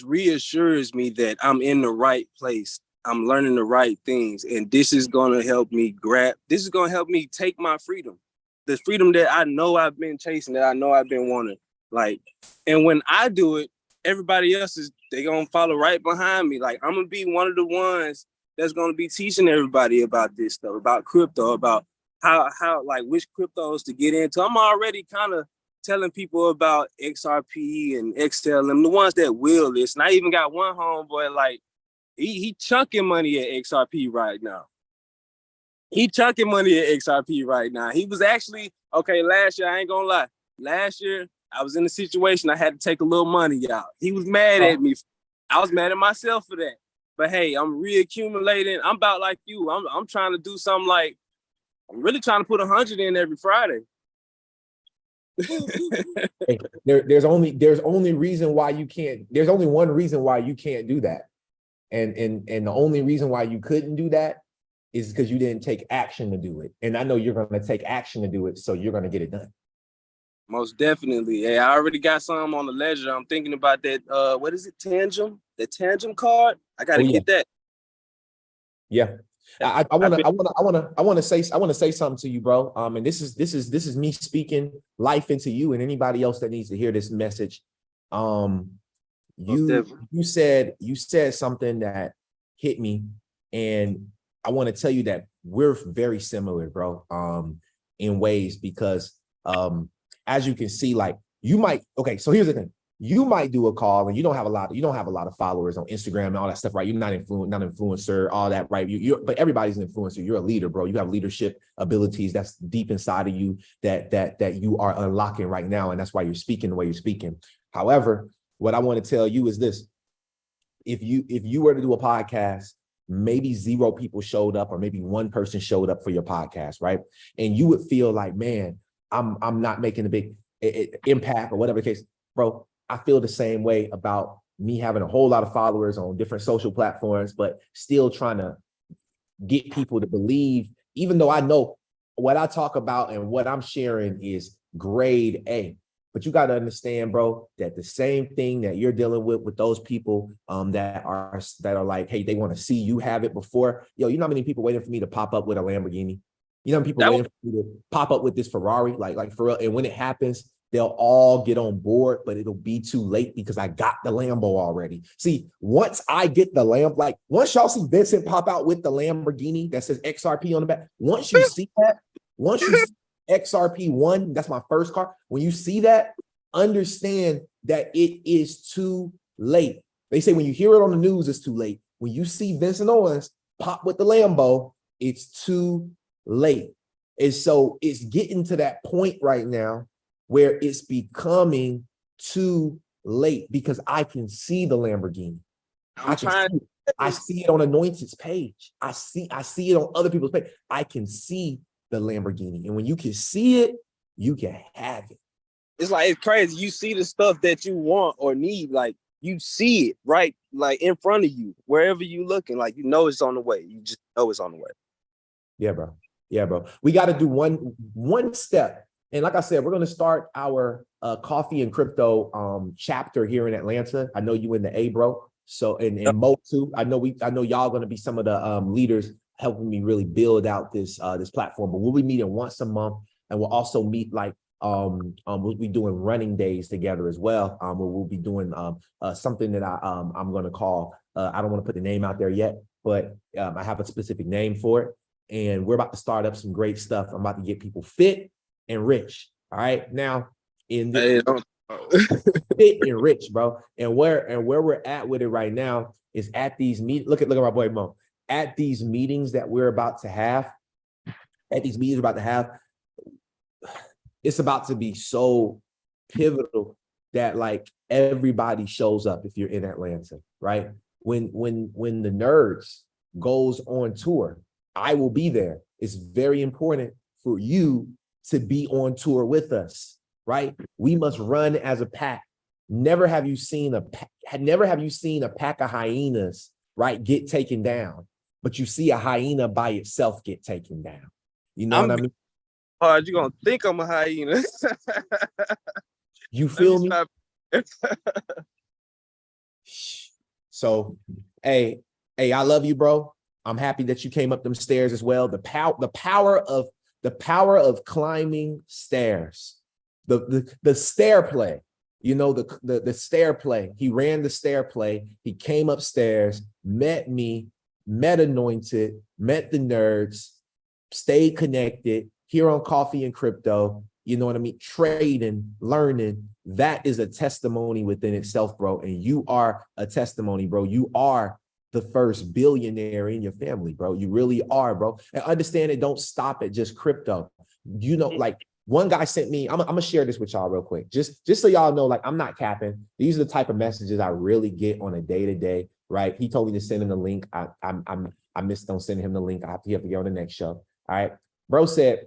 reassures me that I'm in the right place. I'm learning the right things, and this is gonna help me take my freedom, the freedom that I know I've been chasing, that I know I've been wanting. Like, and when I do it, everybody else they gonna follow right behind me. Like, I'm gonna be one of the ones that's gonna be teaching everybody about this stuff, about crypto, about how like which cryptos to get into. I'm already kind of telling people about XRP and XLM, the ones that will listen. I even got one homeboy, like, he chunking money at XRP right now. He was actually, okay, last year, I ain't gonna lie. Last year, I was in a situation I had to take a little money out. He was mad at me. I was mad at myself for that. But hey, I'm reaccumulating. I'm about like you. I'm trying to do something like, I'm really trying to put 100 in every Friday. Hey, there's only one reason why you can't do that. And the only reason why you couldn't do that is because you didn't take action to do it. And I know you're going to take action to do it, so you're going to get it done. Most definitely. Hey, I already got some on the ledger. I'm thinking about that. What is it? Tangem? The Tangem card? I got to get that. Yeah. I want to say something to you, bro. And this is me speaking life into you and anybody else that needs to hear this message. You said something that hit me, and I want to tell you that we're very similar, bro, in ways, because as you can see, like, you might, okay, so here's the thing. You might do a call and you don't have a lot of followers on Instagram and all that stuff, right? You're not influencer, all that, right? But everybody's an influencer. You're a leader, bro. You have leadership abilities that's deep inside of you that you are unlocking right now, and that's why you're speaking the way you're speaking. However, what I want to tell you is this: if you were to do a podcast, maybe 0 people showed up, or maybe 1 person showed up for your podcast, right? And you would feel like, man, I'm not making a big impact, or whatever the case, bro. I feel the same way about me having a whole lot of followers on different social platforms, but still trying to get people to believe, even though I know what I talk about and what I'm sharing is grade A. But you got to understand, bro, that the same thing that you're dealing with those people that are like, hey, they want to see you have it before. Yo, you know how many people waiting for me to pop up with a Lamborghini? You know how many people waiting for me to pop up with this Ferrari? Like for real. And when it happens, they'll all get on board, but it'll be too late because I got the Lambo already. See, once I get the Lamb, like once y'all see Vincent pop out with the Lamborghini that says XRP on the back, once you see that, once you see XRP1, that's my first car. When you see that, understand that it is too late. They say when you hear it on the news, it's too late. When you see Vincent Owens pop with the Lambo, it's too late. And so it's getting to that point right now where it's becoming too late, because I can see the Lamborghini. I see it on Anointed's page. I see it on other people's page. I can see the Lamborghini. And when you can see it, you can have it. It's like, it's crazy. You see the stuff that you want or need, like you see it right, like in front of you, wherever you looking, like, you know, it's on the way. You just know it's on the way. Yeah, bro. Yeah, bro. We got to do one step. And like I said, we're going to start our coffee and crypto chapter here in Atlanta. I know you in the A, bro. So, and Mo too. I know y'all going to be some of the leaders helping me really build out this platform. But we'll be meeting once a month, and we'll also meet like we'll be doing running days together as well. Where we'll be doing something that I'm going to call I don't want to put the name out there yet, but I have a specific name for it. and we're about to start up some great stuff. I'm about to get people fit and rich. All right. Now, in the fit and rich, bro. And where we're at with it right now is at these meetings. Look at my boy Mo. At these meetings that we're about to have, it's about to be so pivotal that like everybody shows up if you're in Atlanta, right? When the nerds goes on tour, I will be there. It's very important for you to be on tour with us, right? We must run as a pack. Never have you seen a pack of hyenas, right, get taken down, but you see a hyena by itself get taken down. You know what I mean? Hard, you gonna think I'm a hyena. You feel me? So, hey, I love you, bro. I'm happy that you came up them stairs as well. The power of climbing stairs, the stair play. You know, the stair play. He ran the stair play. He came upstairs, met me, met Anointed, met the nerds, stayed connected here on Coffee and Crypto. You know what I mean? Trading, learning. That is a testimony within itself, bro. And you are a testimony, bro. You are the first billionaire in your family, bro. You really are, bro. And understand it don't stop at just crypto. You know, like one guy sent me, I'm gonna share this with y'all real quick. Just so y'all know, like I'm not capping. These are the type of messages I really get on a day-to-day, right? He told me to send him the link. I missed on sending him the link. He have to get on the next show. All right. Bro said,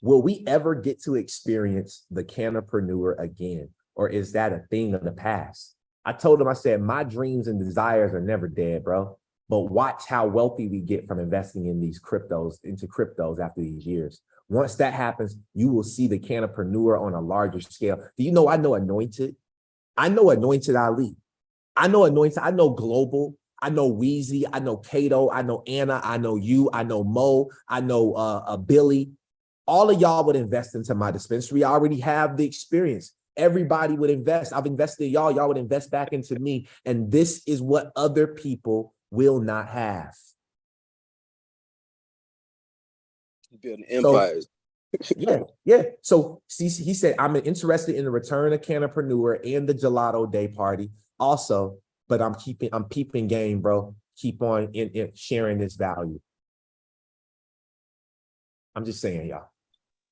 will we ever get to experience the canopreneur again? Or is that a thing of the past? I told him, I said, my dreams and desires are never dead, bro. But watch how wealthy we get from investing in these into cryptos after these years. Once that happens, you will see the canopreneur on a larger scale. Do you know I know Anointed? I know Anointed Ali. I know Anointed. I know Global. I know Weezy. I know Kato. I know Anna. I know you. I know Mo. I know Billy. All of y'all would invest into my dispensary. I already have the experience. Everybody would invest. I've invested in y'all. Y'all would invest back into me. And this is what other people will not have. Building empires. So, yeah. So he said, I'm interested in the return of Canopreneur and the Gelato Day party also, but I'm peeping game, bro. Keep on in sharing this value. I'm just saying, y'all.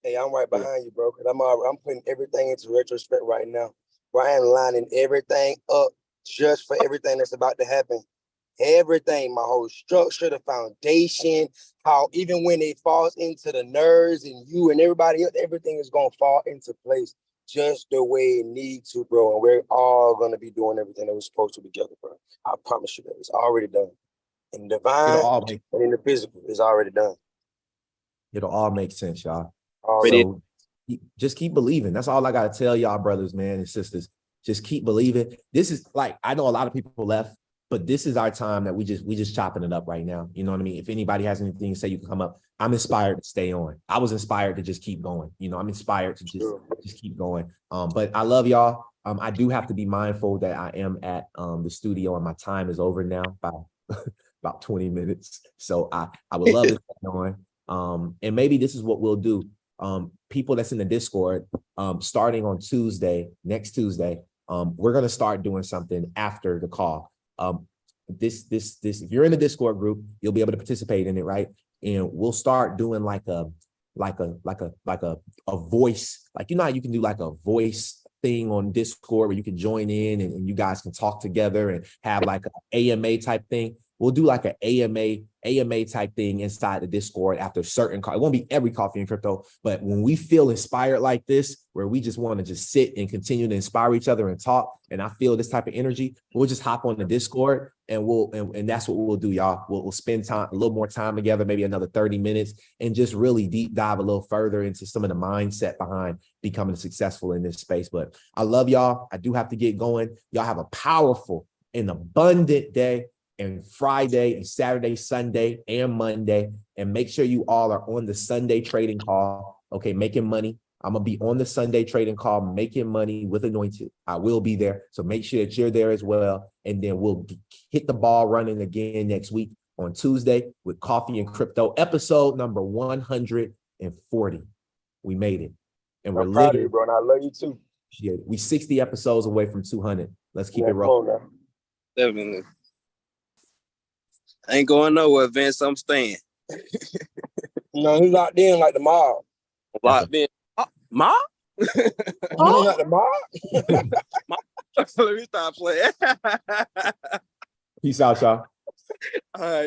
Hey, I'm right behind you, bro, because I'm putting everything into retrospect right now. Brian lining everything up just for everything that's about to happen. Everything, my whole structure, the foundation, how even when it falls into the nerds and you and everybody else, everything is going to fall into place just the way it needs to, bro. And we're all going to be doing everything that we're supposed to together, bro. I promise you that. It's already done. In the divine and in the physical, it's already done. It'll all make sense, y'all. Already. So just keep believing. That's all I got to tell y'all, brothers, man, and sisters. Just keep believing. This is like, I know a lot of people left, but this is our time that we just chopping it up right now. You know what I mean? If anybody has anything to say, you can come up. I'm inspired to stay on. I was inspired to just keep going. You know, I'm inspired to just keep going. But I love y'all. I do have to be mindful that I am at the studio and my time is over now by about 20 minutes. So I would love to stay on. And maybe this is what we'll do. People that's in the Discord, starting on next Tuesday, we're gonna start doing something after the call. This, if you're in the Discord group, you'll be able to participate in it, right? And we'll start doing like a voice, like, you know how you can do like a voice thing on Discord where you can join in and you guys can talk together and have like an AMA type thing. We'll do like an AMA type thing inside the Discord after certain call. It won't be every Coffee and Crypto, but when we feel inspired like this, where we just want to just sit and continue to inspire each other and talk, and I feel this type of energy, we'll just hop on the Discord and that's what we'll do, y'all. We'll spend a little more time together, maybe another 30 minutes, and just really deep dive a little further into some of the mindset behind becoming successful in this space. But I love y'all. I do have to get going. Y'all have a powerful and abundant day. And Friday and Saturday, Sunday, and Monday. And make sure you all are on the Sunday trading call. Okay, making money. I'm going to be on the Sunday trading call, making money with Anointed. I will be there. So make sure that you're there as well. And then we'll hit the ball running again next week. on Tuesday with Coffee and Crypto, episode number 140. We made it. And we're I'm proud of living. you, bro, and I love you too. We 60 episodes away from 200. Let's keep Yeah, it rolling. come on now. Definitely. Ain't going nowhere, Vince. I'm staying. No, he's locked in like the mob. Locked in. Mob? He's like the mob. Let me stop playing. Peace out, y'all. All right.